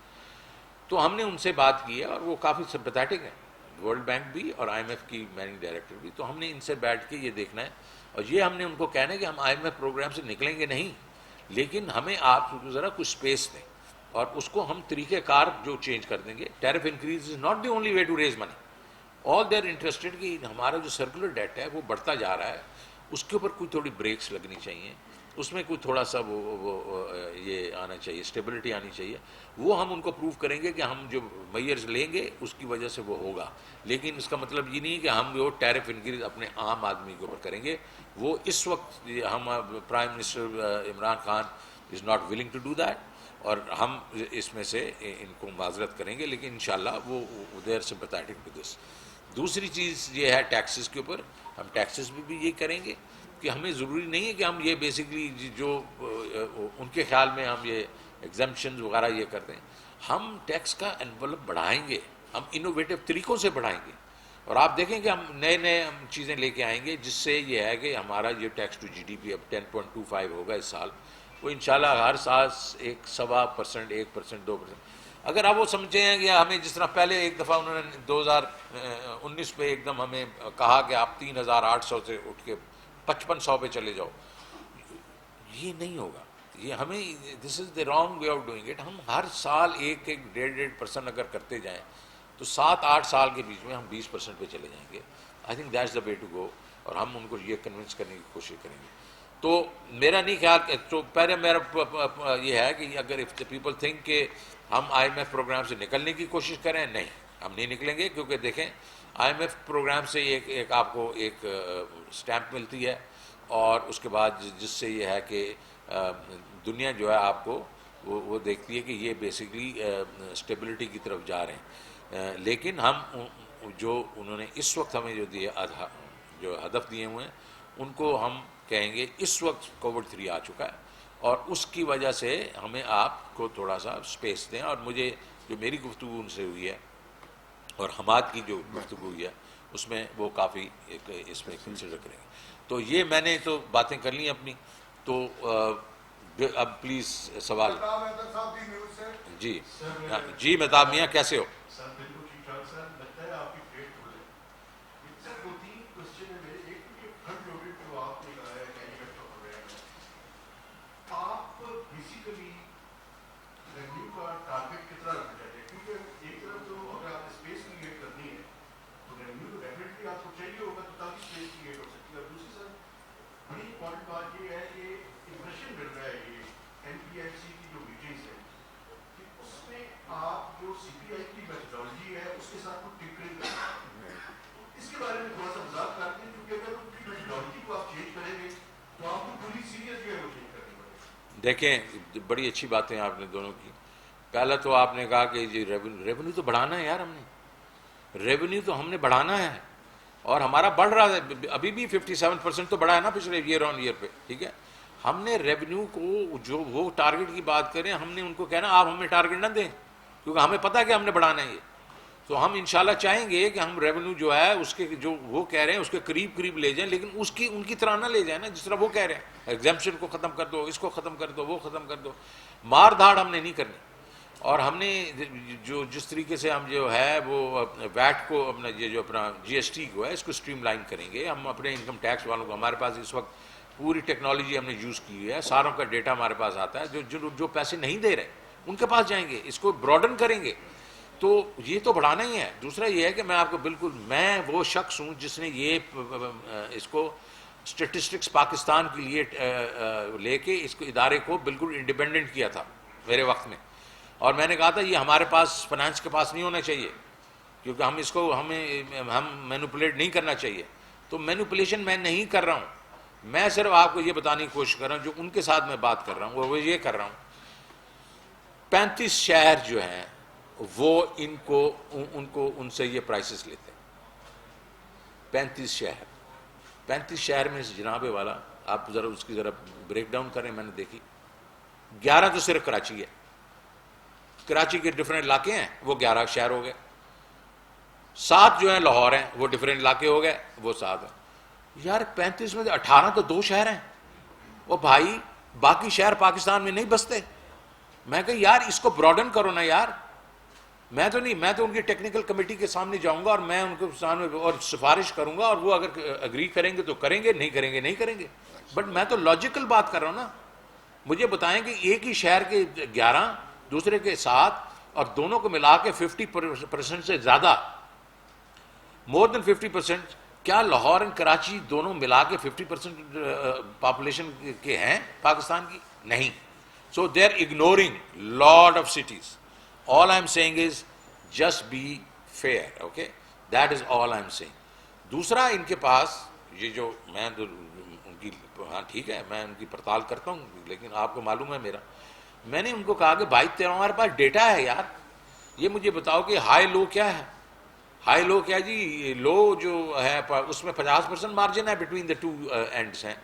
تو ہم نے ان سے بات کی ہے اور وہ کافی سمپیتھیٹک ہیں، ورلڈ بینک بھی اور آئی ایم ایف کی مینیجنگ ڈائریکٹر بھی. تو ہم نے ان سے بیٹھ کے یہ دیکھنا ہے، اور یہ ہم نے ان کو کہنا ہے کہ ہم آئی ایم ایف پروگرام سے نکلیں گے نہیں، لیکن ہمیں آپ ذرا کچھ اسپیس دیں، اور اس کو ہم طریقہ کار جو چینج کر دیں گے. Tariff increase is not the only way to raise money. All they are interested کہ ہمارا جو سرکولر ڈیٹ ہے وہ بڑھتا جا رہا ہے، اس کے اوپر کوئی تھوڑی بریکس لگنی چاہیے، اس میں کوئی تھوڑا سا وہ یہ آنا چاہیے، اسٹیبلٹی آنی چاہیے. وہ ہم ان کو پروو کریں گے کہ ہم جو میئرز لیں گے اس کی وجہ سے وہ ہوگا. لیکن اس کا مطلب یہ نہیں کہ ہم وہ ٹیرف انکریز اپنے عام آدمی کے اوپر کریں گے. وہ اس وقت ہم prime minister Imran Khan is not willing to do that, اور ہم اس میں سے ان کو معذرت کریں گے، لیکن انشاءاللہ وہ they are sympathetic with this. دوسری چیز یہ ہے ٹیکسز کے اوپر، ہم ٹیکسز بھی یہ کریں گے کہ ہمیں ضروری نہیں ہے کہ ہم یہ بیسکلی جو ان کے خیال میں ہم یہ ایگزمپشنز وغیرہ یہ کرتے ہیں. ہم ٹیکس کا انویلپ بڑھائیں گے، ہم انوویٹو طریقوں سے بڑھائیں گے، اور آپ دیکھیں کہ ہم نئے ہم چیزیں لے کے آئیں گے جس سے یہ ہے کہ ہمارا یہ tax to G D P اب 10.25 ہوگا اس سال، وہ انشاءاللہ ہر سال 1.25%، 1%، 2%. اگر آپ وہ سمجھے ہیں کہ ہمیں جس طرح پہلے ایک دفعہ انہوں نے 2019 پہ ایک دم ہمیں کہا کہ آپ 3,800 سے اٹھ کے 5500 پہ چلے جاؤ، یہ نہیں ہوگا. یہ ہمیں this is the wrong way of doing it. ہم ہر سال 1.5% اگر کرتے جائیں تو 7-8 سال کے بیچ میں ہم 20% پہ چلے جائیں گے. I think that's the way to go, اور ہم ان کو یہ کنونس کرنے کی کوشش کریں گے. تو میرا نہیں خیال کہ تو پہلے میرا یہ ہے کہ اگر اف دا پیپل تھنک کہ ہم آئی ایم ایف پروگرام سے نکلنے کی کوشش کریں، نہیں، ہم نہیں نکلیں گے. کیونکہ دیکھیں آئی ایم ایف پروگرام سے ایک آپ کو ایک اسٹیمپ ملتی ہے، اور اس کے بعد جس سے یہ ہے کہ دنیا جو ہے آپ کو وہ دیکھتی ہے کہ یہ بیسکلی اسٹیبلٹی کی طرف جا رہے ہیں. لیکن ہم جو انہوں نے اس وقت ہمیں جو ہدف دیے ہوئے ہیں ان کو ہم کہیں گے اس وقت کووڈ 3 آ چکا ہے، اور اس کی وجہ سے ہمیں آپ کو تھوڑا سا اسپیس دیں. اور مجھے جو میری گفتگو ان سے ہوئی ہے اور حماد کی جو گفتگو ہوئی ہے اس میں وہ کافی اس میں کنسیڈر کریں گے. تو یہ میں نے تو باتیں کر لی اپنی. تو اب پلیز سوال. جی جی مہتاب میاں کیسے ہو؟ دیکھیں بڑی اچھی باتیں آپ نے دونوں کی. پہلا تو آپ نے کہا کہ جی ریونیو تو بڑھانا ہے یار، ہم نے ریونیو تو ہم نے بڑھانا ہے، اور ہمارا بڑھ رہا ہے ابھی بھی 57% تو بڑھا ہے نا پچھلے ایئر آن ایئر پہ. ٹھیک ہے، ہم نے ریونیو کو جو وہ ٹارگٹ کی بات کریں، ہم نے ان کو کہنا آپ ہمیں ٹارگٹ نہ دیں، کیونکہ ہمیں پتہ ہے کہ ہم نے بڑھانا ہے یہ. تو ہم انشاءاللہ چاہیں گے کہ ہم ریونیو جو ہے اس کے جو وہ کہہ رہے ہیں اس کے قریب لے جائیں، لیکن ان کی طرح نہ لے جائیں نا جس طرح وہ کہہ رہے ہیں ایگزمپشن کو ختم کر دو، اس کو ختم کر دو، وہ ختم کر دو. مار دھاڑ ہم نے نہیں کرنی. اور ہم نے جو جس طریقے سے ہم جو ہے وہ ویٹ کو اپنا یہ جو اپنا جی ایس ٹی کو ہے اس کو اسٹریم لائن کریں گے. ہم اپنے انکم ٹیکس والوں کو، ہمارے پاس اس وقت پوری ٹیکنالوجی ہم نے یوز کی ہے، ساروں کا ڈیٹا ہمارے پاس آتا ہے. جو پیسے نہیں دے رہے ان کے پاس جائیں گے، اس کو براڈن کریں گے. تو یہ تو بڑھانا ہی ہے. دوسرا یہ ہے کہ میں آپ کو بالکل، میں وہ شخص ہوں جس نے یہ اس کو اسٹیٹسٹکس پاکستان کے لیے لے کے اس کو ادارے کو بالکل انڈیپینڈنٹ کیا تھا میرے وقت میں. اور میں نے کہا تھا یہ ہمارے پاس فائنانس کے پاس نہیں ہونا چاہیے، کیونکہ ہم اس کو ہم مینوپولیٹ نہیں کرنا چاہیے. تو مینوپولیشن میں نہیں کر رہا ہوں، میں صرف آپ کو یہ بتانے کی کوشش کر رہا ہوں جو ان کے ساتھ میں بات کر رہا ہوں وہ یہ کر رہا ہوں. 35 شہر جو ہیں وہ ان سے یہ پرائسز لیتے ہیں. 35 شہر 35 شہر میں جناب والا آپ ذرا اس کی ذرا بریک ڈاؤن کریں. میں نے دیکھی 11 تو صرف کراچی ہے, کراچی کے ڈفرینٹ علاقے ہیں وہ 11 شہر ہو گئے. 7 جو ہیں لاہور ہیں وہ ڈفرینٹ علاقے ہو گئے وہ 7 ہیں. یار 35 میں 18 تو 2 شہر ہیں. وہ بھائی باقی شہر پاکستان میں نہیں بستے. میں کہ یار اس کو براڈن کرو نا یار. میں تو نہیں, میں تو ان کی ٹیکنیکل کمیٹی کے سامنے جاؤں گا اور میں ان کے سامنے اور سفارش کروں گا, اور وہ اگر اگری کریں گے تو کریں گے, نہیں کریں گے نہیں کریں گے. بٹ میں تو لاجیکل بات کر رہا ہوں نا. مجھے بتائیں کہ ایک ہی شہر کے 11 دوسرے کے 7 اور دونوں کو ملا کے 50% سے زیادہ, مور دین 50%, کیا لاہور اور کراچی دونوں ملا کے 50% پاپولیشن کے ہیں پاکستان کی؟ نہیں. So they are ignoring lot of cities. All I'm saying is just be fair, okay? That is all I'm saying. دوسرا ان کے پاس یہ جو میں ان کی, ہاں ٹھیک ہے میں ان کی پڑتال کرتا ہوں, لیکن آپ کو معلوم ہے میں نے ان کو کہا کہ بھائی ہمارے پاس ڈیٹا ہے یار, یہ مجھے بتاؤ کہ ہائی لو کیا ہے. ہائی لو کیا جی؟ لو جو ہے اس میں 50% مارجن ہے بٹوین دا 2 اینڈس ہیں,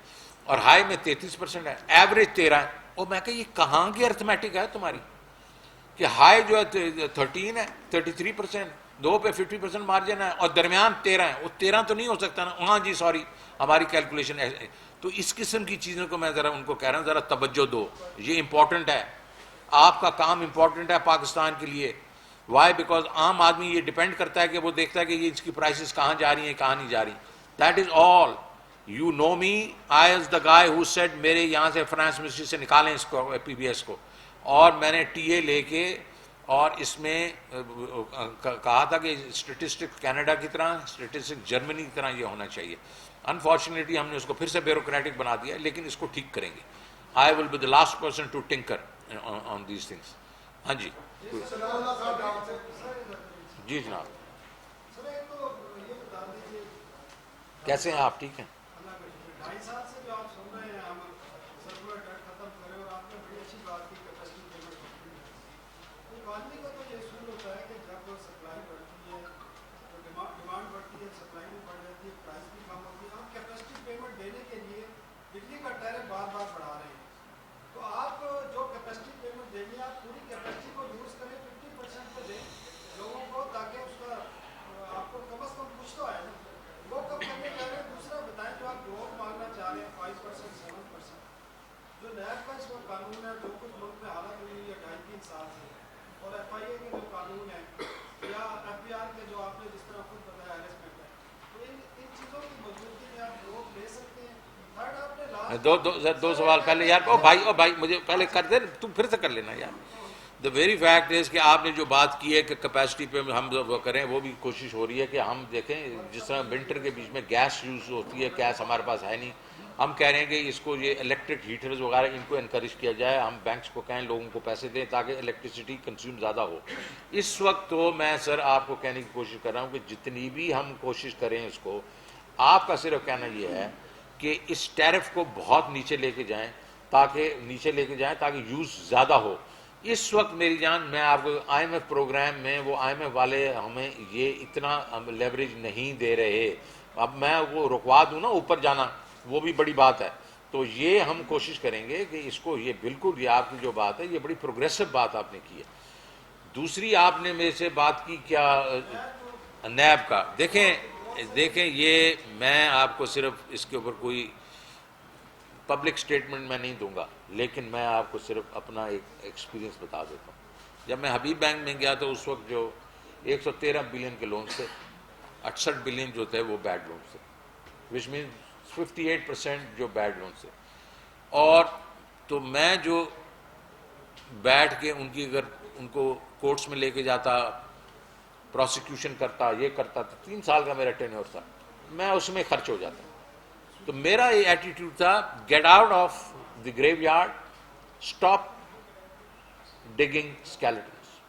اور ہائی میں 33% ہے, ایوریج 13 ہے. اور میں کہ یہ کہاں کی ارتھمیٹک ہے تمہاری کہ ہائی جو ہے 13 ہے, 33%, 2 پہ 50% مارجن ہے, اور درمیان 13 ہے. وہ 13 تو نہیں ہو سکتا نا. ہاں جی سوری ہماری کیلکولیشن ہے. تو اس قسم کی چیزوں کو میں ذرا ان کو کہہ رہا ہوں ذرا توجہ دو, یہ امپورٹنٹ ہے, آپ کا کام امپورٹنٹ ہے پاکستان کے لیے. وائی؟ بیکاز عام آدمی یہ ڈیپینڈ کرتا ہے کہ وہ دیکھتا ہے کہ یہ اس کی پرائسز کہاں جا رہی ہیں کہاں نہیں جا رہی. That is all. You know me, I is the guy who said میرے یہاں سے فائنانس منسٹری سے نکالیں اس کو, پی بی ایس کو, اور میں نے ٹی اے لے کے اور اس میں کہا تھا کہ اسٹیٹسٹک کینیڈا کی طرح, اسٹیٹسٹک جرمنی کی طرح یہ ہونا چاہیے. انفارچونیٹلی ہم نے اس کو پھر سے بیوروکریٹک بنا دیا, لیکن اس کو ٹھیک کریں گے. I will be the last person to tinker on these things. ہاں جی جی جناب, کیسے ہیں آپ؟ ٹھیک ہیں. دو سوال پہلے یار. او بھائی مجھے پہلے کر دے, تم پھر سے کر لینا یار. دا ویری فیکٹ از کہ آپ نے جو بات کی ہے کہ کیپیسٹی پہ ہم وہ کریں, وہ بھی کوشش ہو رہی ہے کہ ہم دیکھیں جس طرح ونٹر کے بیچ میں گیس یوز ہوتی ہے, گیس ہمارے پاس ہے نہیں. ہم کہہ رہے ہیں کہ اس کو یہ الیکٹرک ہیٹرز وغیرہ ان کو انکریج کیا جائے. ہم بینکس کو کہیں لوگوں کو پیسے دیں تاکہ الیکٹریسٹی کنزیوم زیادہ ہو. اس وقت تو میں سر آپ کو کہنے کی کوشش کر رہا ہوں کہ جتنی بھی ہم کوشش کریں اس کو, آپ کا صرف کہنا یہ ہے کہ اس ٹیرف کو بہت نیچے لے کے جائیں تاکہ یوز زیادہ ہو. اس وقت میری جان میں آپ کو آئی ایم ایف پروگرام میں وہ آئی ایم ایف والے ہمیں یہ اتنا لیوریج نہیں دے رہے. اب میں وہ رکوا دوں نا اوپر جانا, وہ بھی بڑی بات ہے. تو یہ ہم کوشش کریں گے کہ اس کو, یہ بالکل یہ آپ کی جو بات ہے یہ بڑی پروگریسو بات آپ نے کی ہے. دوسری آپ نے میرے سے بات کی کیا نیب کا. دیکھیں یہ میں آپ کو صرف اس کے اوپر کوئی پبلک سٹیٹمنٹ میں نہیں دوں گا, لیکن میں آپ کو صرف اپنا ایک ایکسپیرینس بتا دیتا ہوں. جب میں حبیب بینک میں گیا تو اس وقت جو 113 بلین کے لون تھے, 68 بلین جو تھے وہ بیڈ لون تھے, وچ مینس 58% جو بیڈ لون تھے. اور تو میں جو بیٹھ کے ان کی اگر ان کو کورٹس میں لے کے جاتا, پروسیکیوشن کرتا, یہ کرتا, تو 3 سال کا میرا ٹینیور تھا, میں اس میں خرچ ہو جاتا. تو میرا یہ ایٹیٹیوڈ تھا, get out of the graveyard, stop digging skeletons,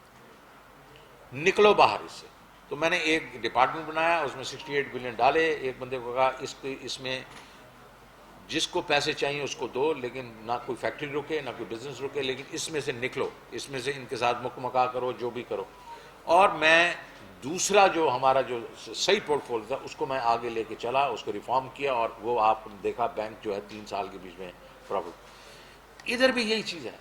نکلو باہر اس سے. تو میں نے ایک ڈپارٹمنٹ بنایا, اس میں 68 بلین ڈالے. ایک بندے کو کہا اس میں جس کو پیسے چاہیے اس کو دو, لیکن نہ کوئی فیکٹری رکے نہ کوئی بزنس رکے, لیکن اس میں سے نکلو, اس میں سے ان کے ساتھ مکمکا کرو, جو بھی کرو. اور میں دوسرا جو ہمارا جو صحیح پورٹ فولو تھا اس کو میں آگے لے کے چلا, اس کو ریفارم کیا, اور وہ آپ نے دیکھا بینک جو ہے 3 سال کے بیچ میں پروفٹ. ادھر بھی یہی چیز ہے,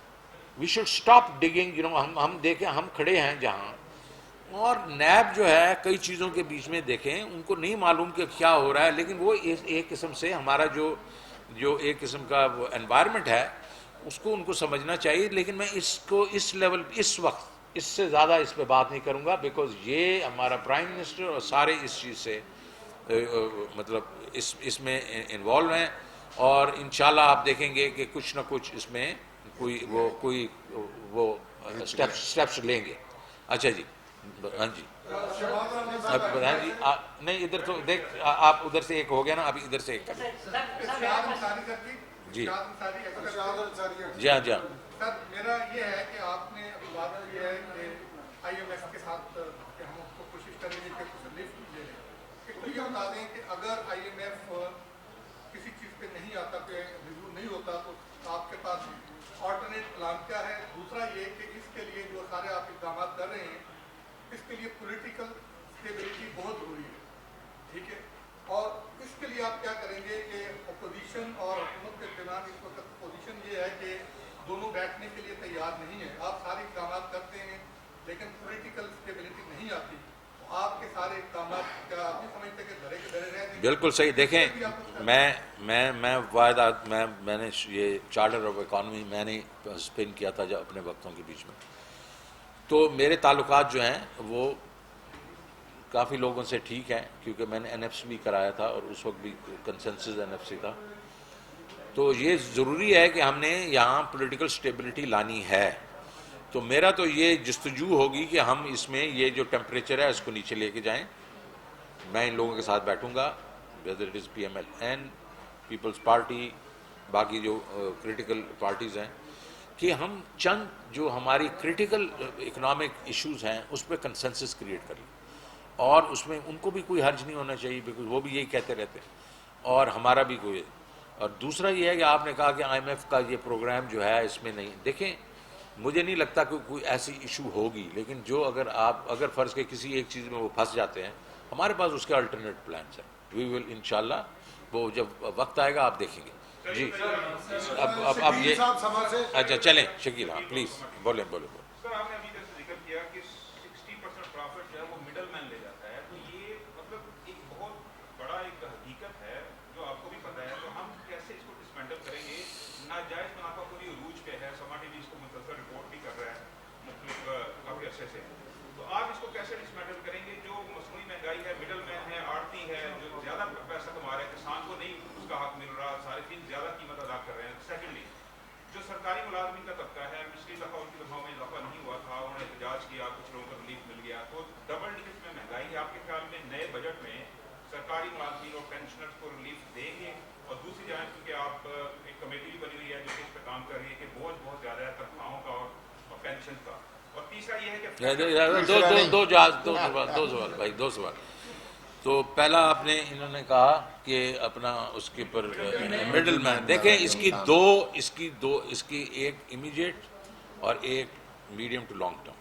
وی شوڈ اسٹاپ ڈگنگ, ہم دیکھیں ہم کھڑے ہیں جہاں, اور نیب جو ہے کئی چیزوں کے بیچ میں دیکھیں ان کو نہیں معلوم کہ کیا ہو رہا ہے, لیکن وہ ایک قسم سے ہمارا جو ایک قسم کا وہ انوائرمنٹ ہے اس کو ان کو سمجھنا چاہیے. لیکن میں اس کو اس لیول اس وقت اس سے زیادہ اس پہ بات نہیں کروں گا, بیکاز یہ ہمارا پرائم منسٹر اور سارے اس چیز سے مطلب اس میں انوالو ہیں, اور انشاءاللہ آپ دیکھیں گے کہ کچھ نہ کچھ اس میں کوئی اسٹیپس لیں گے. اچھا جی, ہاں جی, ہاں جی, نہیں ادھر تو دیکھ آپ ادھر سے ایک ہو گیا نا, ابھی ادھر سے ایک کر جی جی ہاں جی ہاں. سر میرا یہ ہے کہ آپ نے ابھی بات کی ہے کہ آئی ایم ایف کے ساتھ کہ ہم اس کو کوشش کریں گے کہ کچھ ریلیف ملے. ایک تو یہ بتا دیں کہ اگر آئی ایم ایف کسی چیز پہ نہیں آتا, کہ ریویو نہیں ہوتا, تو آپ کے پاس آلٹرنیٹ پلان کیا ہے؟ دوسرا یہ کہ اس کے لیے جو سارے آپ اقدامات کر رہے ہیں اس کے لیے پولیٹیکل اسٹیبلٹی بہت ضروری ہے, ٹھیک ہے, اور اس کے لیے آپ کیا کریں گے کہ اپوزیشن اور حکومت کے درمیان اس وقت پوزیشن یہ ہے کہ دونوں بیٹھنے کے لیے تیار نہیں ہے. آپ سارے اقدامات کرتے ہیں لیکن پولیٹیکل اسٹیبلٹی نہیں آتی, تو آپ کے سارے اقدامات کیا آپ نہیں سمجھتے کہ دھرے کے دھرے رہ جائیں گے؟ بالکل صحیح. دیکھیں میں واحد میں نے یہ چارٹر آف اکانومی میں نے اسپین کیا تھا جب اپنے وقتوں کے بیچ میں, تو میرے تعلقات جو ہیں وہ کافی لوگوں سے ٹھیک ہیں, کیونکہ میں نے این ایف سی بھی کرایا تھا اور اس وقت بھی کنسنسس این ایف سی تھا. تو یہ ضروری ہے کہ ہم نے یہاں پولیٹیکل اسٹیبلٹی لانی ہے. تو میرا تو یہ جستجو ہوگی کہ ہم اس میں یہ جو ٹیمپریچر ہے اس کو نیچے لے کے جائیں. میں ان لوگوں کے ساتھ بیٹھوں گا, whether it is P M L N, Peoples Party, باقی جو کریٹیکل پارٹیز ہیں, کہ ہم چند جو ہماری کریٹیکل اکنامک ایشوز ہیں اس پہ کنسنسس کریٹ کر لیں, اور اس میں ان کو بھی کوئی حرج نہیں ہونا چاہیے, بیکاز وہ بھی یہی کہتے رہتے ہیں اور ہمارا بھی کوئی. اور دوسرا یہ ہے کہ آپ نے کہا کہ آئی ایم ایف کا یہ پروگرام جو ہے اس میں نہیں, دیکھیں مجھے نہیں لگتا کہ کوئی ایسی ایشو ہوگی, لیکن جو اگر فرض کے کسی ایک چیز میں وہ پھنس جاتے ہیں, ہمارے پاس اس کے الٹرنیٹ پلانس ہیں. وی ول انشاءاللہ, وہ جب وقت آئے گا آپ دیکھیں گے. جی اب یہ اچھا چلیں شکیل, ہاں پلیز بولیں. سر آپ نے ابھی جیسے ذکر کیا کہ 60% پروفٹ جو ہے وہ مڈل مین لے جاتا ہے, تو یہ مطلب ایک بہت بڑا ایک حقیقت ہے جو آپ کو بھی پتہ ہے. تو ہم کیسے اس کو ڈسمینٹل کریں گے؟ ناجائز منافع پوری عروج پہ ہے, سما ٹی وی اس کو مسلسل رپورٹ بھی کر رہا ہے مختلف کافی عرصے سے. تو آپ اس کو کیسے ڈسمینٹل کریں گے؟ جو مصنوعی مہنگائی ہے, مڈل مین ہے, آڑتی ہے, جو زیادہ پیسہ کما رہا ہے, کسان کو نہیں اس کا حق مل رہا, صارفین زیادہ قیمت ادا کر رہے ہیں. سیکنڈلی جو سرکاری ملازمین کا طبقہ ہے, پچھلی دفعہ ان کی دفعوں میں اضافہ نہیں ہوا تھا, انہوں نے احتجاج کیا, کچھ لوگوں کو ریلیف مل گیا, تو ڈبل ڈجٹ میں مہنگائی ہے. آپ کے خیال میں نئے بجٹ میں سرکاری ملازمین اور پینشنرز کو ریلیف دیں گے؟ اور دوسری جانب کیونکہ آپ ایک کمیٹی بھی بنی ہوئی ہے جو کہ اس پہ کام کر رہی ہے کہ بوجھ بہت زیادہ ہے تنخواہوں کا اور پینشن کا. اور تیسرا یہ ہے کہ دو سوال. تو پہلا آپ نے انہوں نے کہا کہ اپنا اس کے پر مڈل مین, دیکھیں اس کی ایک امیڈیٹ اور ایک medium to long term.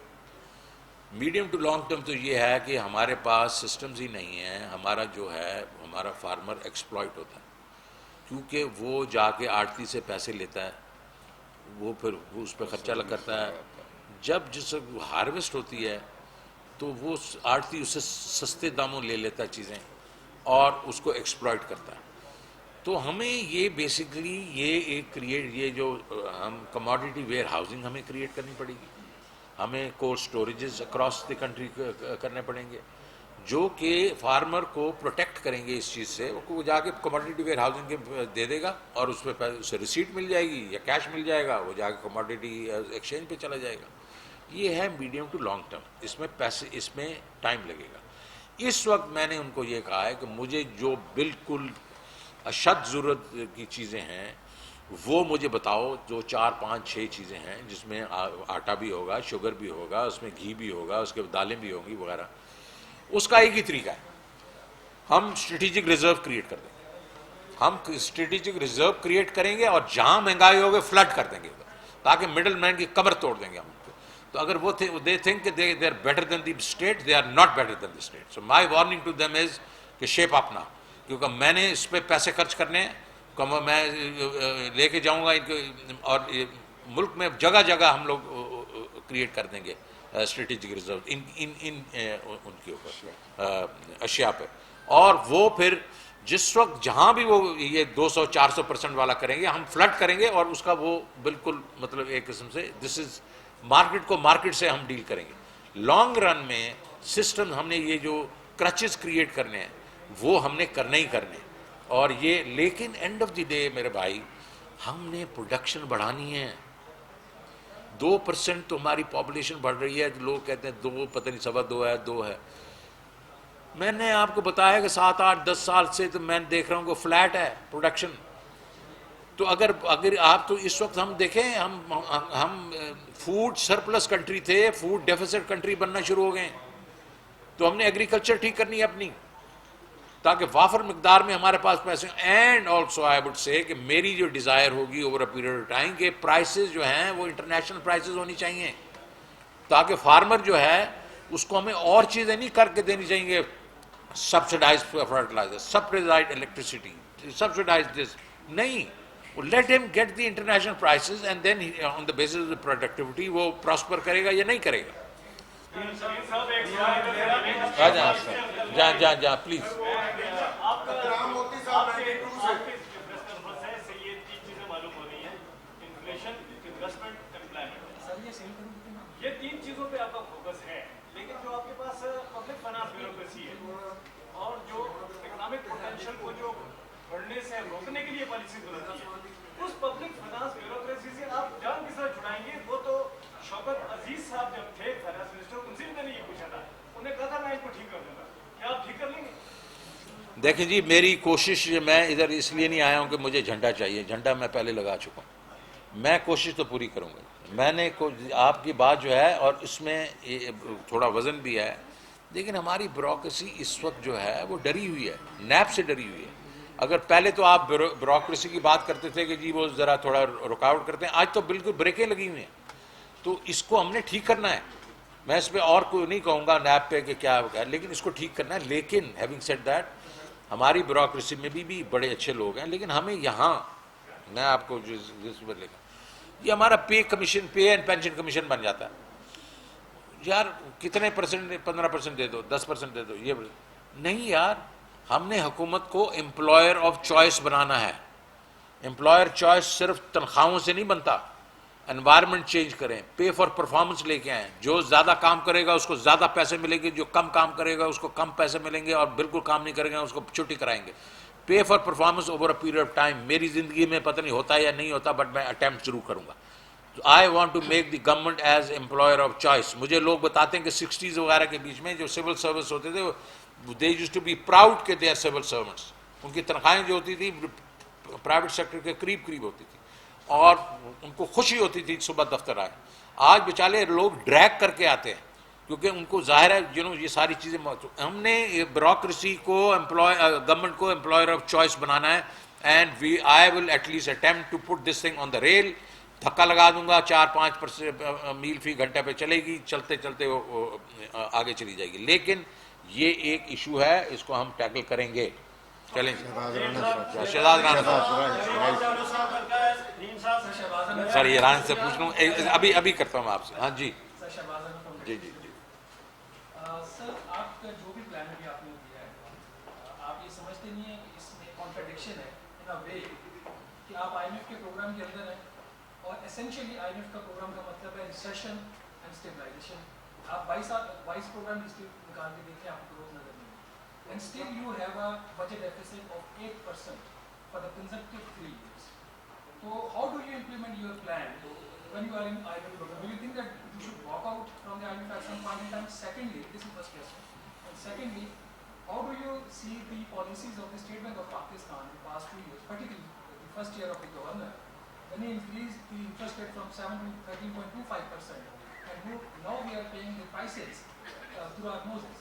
Medium to long term تو یہ ہے کہ ہمارے پاس سسٹمز ہی نہیں ہیں. ہمارا جو ہے ہمارا فارمر ایکسپلائٹ ہوتا ہے, کیونکہ وہ جا کے آڑتی سے پیسے لیتا ہے, وہ پھر اس پہ خرچہ کرتا ہے. جب جس ہارویسٹ ہوتی ہے تو وہ آڑتی اس سے سستے داموں لے لیتا ہے چیزیں اور اس کو ایکسپلائٹ کرتا ہے. تو ہمیں یہ بیسیکلی یہ جو ہم کموڈیٹی ویئر ہاؤسنگ ہمیں کریٹ کرنی پڑے گی, ہمیں کولڈ اسٹوریجز اکراس دی کنٹری کرنے پڑیں گے جو کہ فارمر کو پروٹیکٹ کریں گے اس چیز سے. وہ جا کے کموڈیٹی ویئر ہاؤسنگ کے دے دے گا اور اس پہ اسے ریسیٹ مل جائے گی یا کیش مل جائے گا, وہ جا کے کموڈیٹی ایکسچینج پہ چلا جائے گا. یہ ہے میڈیم ٹو لانگ ٹرم, اس میں پیسے اس میں ٹائم لگے گا. اس وقت میں نے ان کو یہ کہا ہے کہ مجھے جو بالکل اشد ضرورت کی چیزیں ہیں وہ مجھے بتاؤ, جو 4 5 6 چیزیں ہیں جس میں آٹا بھی ہوگا, شوگر بھی ہوگا, اس میں گھی بھی ہوگا, اس کے دالیں بھی ہوں گی وغیرہ. اس کا ایک ہی طریقہ ہے, ہم اسٹریٹجک ریزرو کریٹ کر دیں گے. ہم اسٹریٹجک ریزرو کریٹ کریں گے اور جہاں مہنگائی ہوگی فلڈ کر دیں گے تاکہ مڈل مین کی کمر توڑ دیں گے ہم. تو اگر وہ دے تھنک کہ they are better than the state, they are not better than the state. So my warning to them is کہ شیپ اپنا، کیونکہ میں نے اس پہ پیسے خرچ کرنے ہیں، میں لے کے جاؤں گا ان کو، اور ملک میں جگہ جگہ ہم لوگ کریٹ کر دیں گے اسٹریٹجک ریزرو ان کے اوپر اشیاء پہ. اور وہ پھر جس وقت جہاں بھی وہ یہ 200-400% والا کریں گے، ہم فلڈ کریں گے، اور اس کا وہ بالکل مطلب ایک قسم سے دس از مارکیٹ کو مارکیٹ سے ہم ڈیل کریں گے. لانگ رن میں سسٹم ہم نے یہ جو کرچز کریٹ کرنے ہیں وہ ہم نے کرنے ہی کرنے. اور یہ لیکن اینڈ آف دی ڈے میرے بھائی، ہم نے پروڈکشن بڑھانی ہے. 2% تو ہماری پاپولیشن بڑھ رہی ہے، لوگ کہتے ہیں 2 پتہ نہیں 2.25 ہے 2 ہے. میں نے آپ کو بتایا کہ 7-8-10 سال سے تو میں دیکھ رہا ہوں کہ فلیٹ ہے پروڈکشن. تو اگر آپ تو اس وقت ہم دیکھیں، ہم فوڈ سرپلس کنٹری تھے، فوڈ ڈیفیسٹ کنٹری بننا شروع ہو گئے. تو ہم نے ایگریکلچر ٹھیک کرنی ہے اپنی، تاکہ وافر مقدار میں ہمارے پاس پیسے. And also I would say کہ میری جو ڈیزائر ہوگی over a period of time کہ پرائسز جو ہیں وہ انٹرنیشنل پرائسز ہونی چاہیے، تاکہ فارمر جو ہے اس کو ہمیں اور چیزیں نہیں کر کے دینی چاہیے، subsidize fertilizer, subsidize electricity, subsidize this نہیں. لیٹ ہم get the international prices and then on the basis of productivity وہ پراسپر کرے گا یا نہیں کرے گا. جہاں پلیز. یہ 3 چیزوں پہ آپ کا فوکس ہے، لیکن جو آپ کے پاس پبلک فائنانس بیوروکریسی ہے اور جو اکنامک پوٹینشیل کو جو بڑھنے سے روکنے کے لیے پالیسی بناتی ہے، اس پبلک فائنانس بیوروکریسی سے آپ جان کس طرح چھڑائیں گے؟ وہ تو شوکت عزیز صاحب جب تھے فائنانس منسٹر، ان سے بھی میں نے یہ پوچھا تھا، انہیں کہا تھا میں اس کو ٹھیک کر دوں گا. کیا آپ ٹھیک کر لیں گے؟ دیکھیں جی، میری کوشش، میں ادھر اس لیے نہیں آیا ہوں کہ مجھے جھنڈا چاہیے، جھنڈا میں پہلے لگا چکا ہوں. میں کوشش تو پوری کروں گا. میں نے آپ کی بات جو ہے، اور اس میں تھوڑا وزن بھی ہے، لیکن ہماری بیوروکریسی اس وقت جو ہے وہ ڈری ہوئی ہے، نیب سے ڈری ہوئی ہے. اگر پہلے تو آپ بیوروکریسی کی بات کرتے تھے کہ جی وہ ذرا تھوڑا رکاوٹ کرتے ہیں، آج تو بالکل بریکیں لگی ہوئی ہیں. تو اس کو ہم نے ٹھیک کرنا ہے. میں اس پہ اور کوئی نہیں کہوں گا نیب پہ کہ کیا ہوگا، لیکن اس کو ٹھیک کرنا ہے. لیکن ہیونگ سیڈ دیٹ، ہماری بیوروکریسی میں بھی بڑے اچھے لوگ ہیں، لیکن ہمیں یہاں، میں آپ کو جس پر لے یہ ہمارا پے اینڈ پینشن کمیشن بن جاتا ہے. یار کتنے پرسنٹ، 15% دے دو، 10% دے دو، یہ نہیں یار. ہم نے حکومت کو امپلائر آف چوائس بنانا ہے. امپلائر چوائس صرف تنخواہوں سے نہیں بنتا. انوائرمنٹ چینج کریں، پے فار پرفارمنس لے کے آئیں. جو زیادہ کام کرے گا اس کو زیادہ پیسے ملیں گے، جو کم کام کرے گا اس کو کم پیسے ملیں گے، اور بالکل کام نہیں کرے گا اس کو چھٹی کرائیں گے. Pay for performance over a period of time. میری زندگی میں پتہ نہیں ہوتا یا نہیں ہوتا، بٹ میں اٹیمپٹ ضرور کروں گا. I want to make the government as employer of choice. مجھے لوگ بتاتے ہیں کہ 60s وغیرہ کے بیچ میں جو سول سروس ہوتے تھے، they used to be proud کہ دے آر سول سرونٹس. ان کی تنخواہیں جو ہوتی تھی پرائیویٹ سیکٹر کے قریب ہوتی تھی، اور ان کو خوشی ہوتی تھی صبح دفتر آئے. آج بیچارے لوگ ڈریگ کر کے آتے ہیں، کیونکہ ان کو ظاہر ہے یہ ساری چیزیں موجود. ہم نے بیوروکریسی کو گورنمنٹ کو امپلائر آف چوائس بنانا ہے. And I will at least attempt to put this thing on the rail. دھکا لگا دوں گا، 4-5 میل فی گھنٹے پہ چلے گی، چلتے چلتے وہ آگے چلی جائے گی. لیکن یہ ایک ایشو ہے، اس کو ہم ٹیکل کریں گے. چلیں شہزاد رانا سر، یہ ران سے پوچھ لوں، ابھی کرتا ہوں آپ سے. ہاں جی جی. سر، آپ کا جو بھی پلان بھی آپ نے دیا ہے، آپ یہ سمجھتے نہیں ہیں کہ اس میں کانٹرڈکشن ہے ان اے وے کہ آپ آئی ایم ایف کے پروگرام کے اندر ہیں، اور اسینشلی آئی ایم ایف کا پروگرام کا مطلب ہے ریسیشن اینڈ اسٹیبلائزیشن. آپ 22 پروگرام نکال کے دیکھیں، آپ کو گروتھ نظر نہیں. And still you have a budget deficit of 8% for the conservative 3 years. So how do you implement your plan when you are in IMF program? Do you think that you should walk out from the IMF at some point in time? Secondly, this is the first question. And secondly, how do you see the policies of the State Bank of Pakistan in the past 2 years, particularly the first year of the governor, when he increased the interest rate from 7 to 13.25%, and now we are paying the prices through our noses.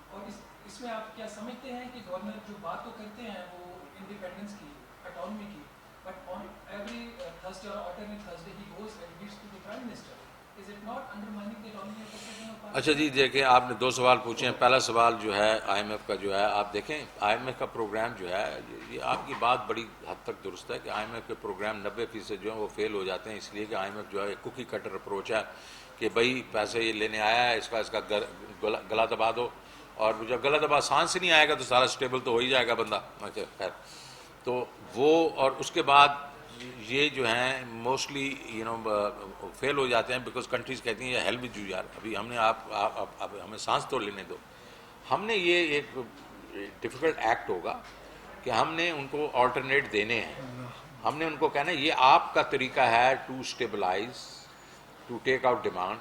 اور اس میں آپ کیا سمجھتے ہیں کہ governor جو بات تو کرتے ہیں وہ انڈیپینڈنس کی، اٹانومی کی، but on every Thursday or alternate Thursday he goes and meets to the Prime Minister is it not undermining the economy of the second of اچھا جی دیکھیں آپ نے 2 سوال پوچھے ہیں. پہلا سوال جو ہے آئی ایم ایف کا جو ہے, آپ دیکھیں آئی ایم ایف کا پروگرام جو ہے, یہ آپ کی بات بڑی حد تک درست ہے کہ آئی ایم ایف کے پروگرام 90% جو ہیں وہ فیل ہو جاتے ہیں, اس لیے کہ آئی ایم ایف جو ہے ایک کوکی کٹر اپروچ ہے کہ بھائی پیسے یہ لینے آیا ہے, اس کا گلا دبا دو, اور جب گلا دبا آسان سے نہیں آئے گا تو سارا اسٹیبل تو ہو ہی جائے گا بندہ. اچھا خیر, تو وہ اور اس کے بعد یہ جو ہیں موسٹلی فیل ہو جاتے ہیں بیکاز کنٹریز کہتی ہیں ہیل ود یو یار, ابھی ہم نے آپ ہمیں سانس تو لینے دو. ہم نے یہ ایک ڈیفیکلٹ ایکٹ ہوگا کہ ہم نے ان کو آلٹرنیٹ دینے ہیں. ہم نے ان کو کہنا ہے یہ آپ کا طریقہ ہے to stabilise, to take out demand.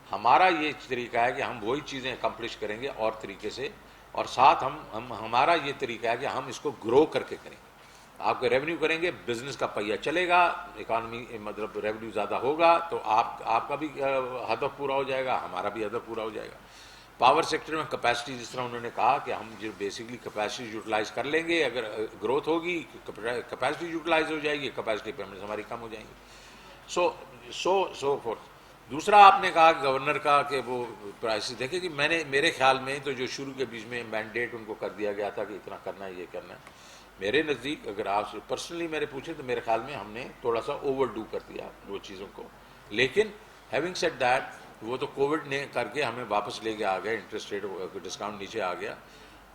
ہمارا یہ طریقہ ہے کہ ہم وہی چیزیں اکمپلش کریں گے اور طریقے سے, اور ساتھ ہمارا یہ طریقہ ہے کہ ہم اس کو گرو کر کے کریں گے. آپ کا ریونیو کریں گے, بزنس کا پہیہ چلے گا, اکانومی مطلب ریونیو زیادہ ہوگا تو آپ کا بھی ہدف پورا ہو جائے گا, ہمارا بھی ہدف پورا ہو جائے گا. پاور سیکٹر میں کیپیسٹی جس طرح انہوں نے کہا کہ ہم جو بیسکلی کیپیسٹی یوٹیلائز کر لیں گے, اگر گروتھ ہوگی کیپیسٹی یوٹیلائز ہو جائے گی, کیپیسٹی پیمنٹس ہماری کم ہو جائیں گی. So forth. دوسرا آپ نے کہا گورنر کا کہ وہ پرائسز دیکھیں کہ میرے خیال میں تو جو شروع کے بیچ میں مینڈیٹ ان کو کر دیا گیا تھا کہ اتنا کرنا ہے, یہ کرنا ہے, میرے نزدیک اگر آپ پرسنلی میرے پوچھیں تو میرے خیال میں ہم نے تھوڑا سا اوور ڈو کر دیا وہ چیزوں کو. لیکن ہیونگ سیڈ دیٹ, وہ تو کووڈ نے کر کے ہمیں واپس لے کے آ گیا, انٹرسٹ ریٹ ڈسکاؤنٹ نیچے آ گیا.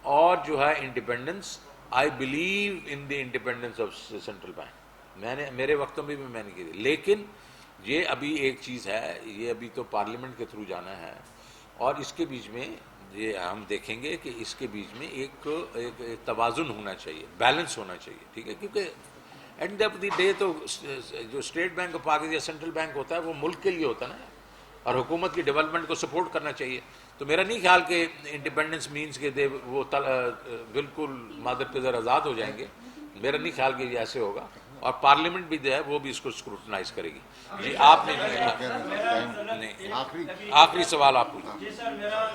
اور جو ہے independence, I believe in the independence of central bank. میرے وقتوں میں بھی میں نے کی تھی, لیکن یہ ابھی ایک چیز ہے, یہ ابھی تو پارلیمنٹ کے تھرو جانا ہے, اور اس کے بیچ میں یہ ہم دیکھیں گے کہ اس کے بیچ میں ایک توازن ہونا چاہیے, بیلنس ہونا چاہیے, ٹھیک ہے, کیونکہ اینڈ آف دی ڈے تو جو اسٹیٹ بینک آف پاکستان یا سینٹرل بینک ہوتا ہے وہ ملک کے لیے ہوتا ہے نا, اور حکومت کی ڈیولپمنٹ کو سپورٹ کرنا چاہیے. تو میرا نہیں خیال کہ انڈیپینڈنس مینس کہ وہ بالکل مادر پدر آزاد ہو جائیں گے, میرا نہیں خیال کہ یہ ایسے ہوگا, اور پارلیمنٹ بھی جو ہے وہ بھی اس کو اسکروٹنائز کرے گی. جی آپ نے آخری سوال آپ پوچھیں. جی سر, میرا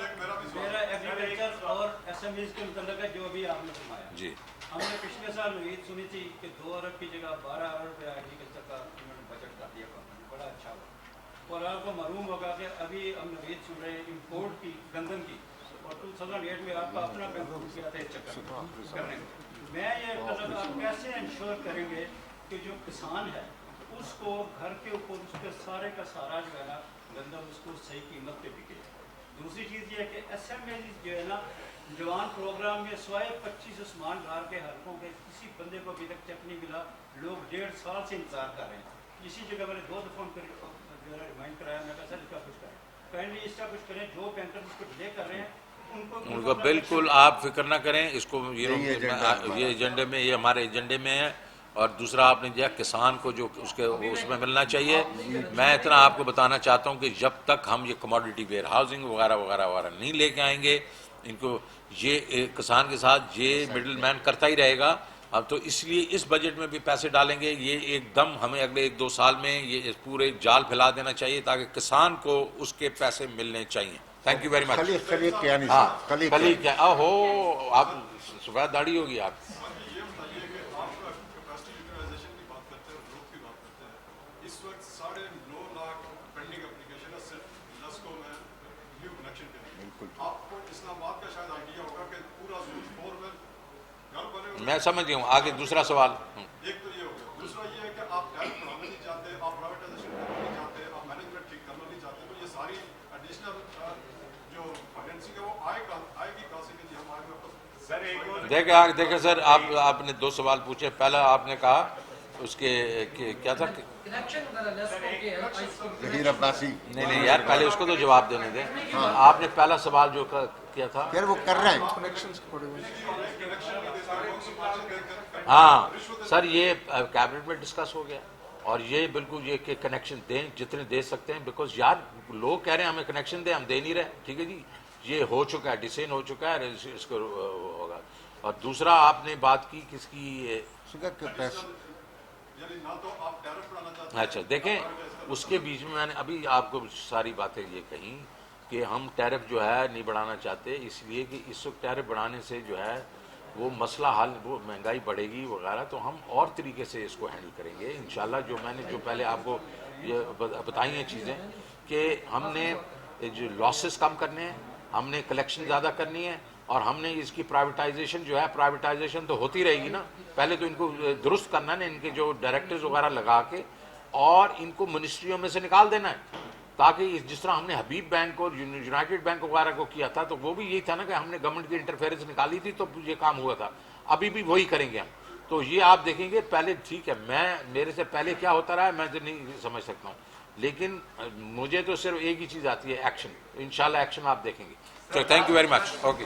ایگریکلچر اور ایس ایم ایز کے متعلق ہے جو بھی آپ نے فرمایا. جی ہم نے پچھلے سال امید سنی تھی کہ 2 ارب کی جگہ 12 ارب روپیہ ایگریکلچر کا بجٹ کر دیا, بڑا اچھا ہوا. اور آپ کو معلوم ہوگا کہ ابھی ہم امید سن رہے ہیں امپورٹ کی, گندم کی, اور 2008 میں آپ کا اپنا بینک کیا تھا اس چکر کرنے کو. میں یہ مطلب آپ کیسے انشور کریں گے کہ جو کسان ہے اس کو گھر کے اوپر اس کے سارے کا سارا جو ہے نا گندم اس کو صحیح قیمت پہ بکے. دوسری چیز یہ ہے کہ ایس ایم اے جو ہے نا جوان پروگرام میں سوائے 25 عثمان ڈار کے حلقوں کے کسی بندے کو ابھی تک چیک نہیں ملا. لوگ 1.5 سال سے انتظار کر رہے ہیں. اسی جگہ میں نے 2 دفعہ ان کو ریمائنڈ کرایا, میں کہا سر اس کا کچھ کریں, کائنڈلی اس کا کچھ کریں. جو بینکر اس کو ڈیلے کر رہے ہیں ان کو بالکل آپ فکر نہ کریں, اس کو یہ ایجنڈے میں, یہ ہمارے ایجنڈے میں ہے. اور دوسرا آپ نے دیا کسان کو جو اس میں ملنا چاہیے. میں اتنا آپ کو بتانا چاہتا ہوں کہ جب تک ہم یہ کموڈیٹی ویئر ہاؤسنگ وغیرہ وغیرہ وغیرہ نہیں لے کے آئیں گے, ان کو یہ کسان کے ساتھ یہ مڈل مین کرتا ہی رہے گا. اب تو اس لیے اس بجٹ میں بھی پیسے ڈالیں گے, یہ ایک دم ہمیں اگلے 1-2 سال میں یہ پورے جال پھیلا دینا چاہیے تاکہ کسان کو اس کے پیسے ملنے چاہیے. Thank you very much. خلی کیا ہو آپ, سفید داڑھی ہوگی آپ. میں سمجھ گیا ہوں. آگے دوسرا سوال. ایک تو یہ ہو گیا, دوسرا یہ ہے کہ آپ ٹیکس بڑھانا نہیں چاہتے, آپ پرائیویٹائزیشن کرنا نہیں چاہتے, آپ مینجمنٹ ٹھیک کرنا نہیں چاہتے, تو یہ ساری ایڈیشنل جو فائنینسنگ ہے وہ آئے گی کہاں سے کہ ہم آئے. دیکھیں سر, آپ نے 2 سوال پوچھے. پہلا آپ نے کہا اس کے کیا تھا, نہیں یار پہلے اس کو تو جواب دینے دیں. آپ نے پہلا سوال جو کیا تھا پھر وہ کر رہے ہیں. ہاں سر, یہ کیبنٹ میں ڈسکس ہو گیا, اور یہ بالکل یہ کہ کنیکشن دیں جتنے دے سکتے ہیں, بیکاز یار لوگ کہہ رہے ہیں ہمیں کنیکشن دیں, ہم دے نہیں رہے. ٹھیک ہے جی, یہ ہو چکا ہے, ڈیسائن ہو چکا ہے, اس کو ہوگا. اور دوسرا آپ نے بات کی کس کی, اچھا دیکھیں اس کے بیچ میں نے ابھی آپ کو ساری باتیں یہ کہیں کہ ہم ٹیرف جو ہے نہیں بڑھانا چاہتے, اس لیے کہ اس وقت ٹیرف بڑھانے سے جو ہے وہ مسئلہ حل, وہ مہنگائی بڑھے گی وغیرہ, تو ہم اور طریقے سے اس کو ہینڈل کریں گے انشاءاللہ. جو میں نے جو پہلے آپ کو یہ بتائی ہیں چیزیں کہ ہم نے جو لاسز کم کرنے ہیں, ہم نے کلیکشن زیادہ کرنی ہے, اور ہم نے اس کی پرائیویٹائزیشن جو ہے, پرائیویٹائزیشن تو ہوتی رہے گی نا, پہلے تو ان کو درست کرنا ہے نا, ان کے جو ڈائریکٹرز وغیرہ لگا کے, اور ان کو منسٹریوں میں سے نکال دینا ہے, تاکہ جس طرح ہم نے حبیب بینک اور یونائٹڈ بینک وغیرہ کو کیا تھا, تو وہ بھی یہی تھا نا کہ ہم نے گورنمنٹ کی انٹرفیئرنس نکالی تھی تو یہ کام ہوا تھا. ابھی بھی وہی کریں گے ہم. تو یہ آپ دیکھیں گے پہلے, ٹھیک ہے میرے سے پہلے کیا ہوتا رہا ہے میں تو نہیں سمجھ سکتا ہوں, لیکن مجھے تو صرف ایک ہی چیز آتی ہے, ایکشن. انشاءاللہ ایکشن آپ دیکھیں گے. تو thank you very much. Okay,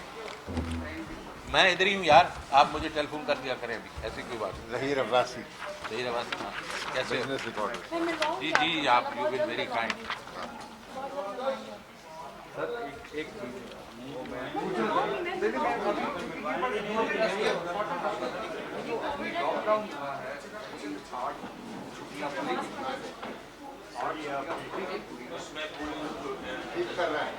میں ادھر ہی ہوں یار, آپ مجھے ٹیلی فون کر دیا کریں ابھی, ایسی کوئی بات نہیں. ظہیر عباسی, صحیح بات. ہاں کیسے ہو؟ Business recorder. جی جی, آپ یو بن ویری کائنڈ. ٹھیک کر رہا ہے.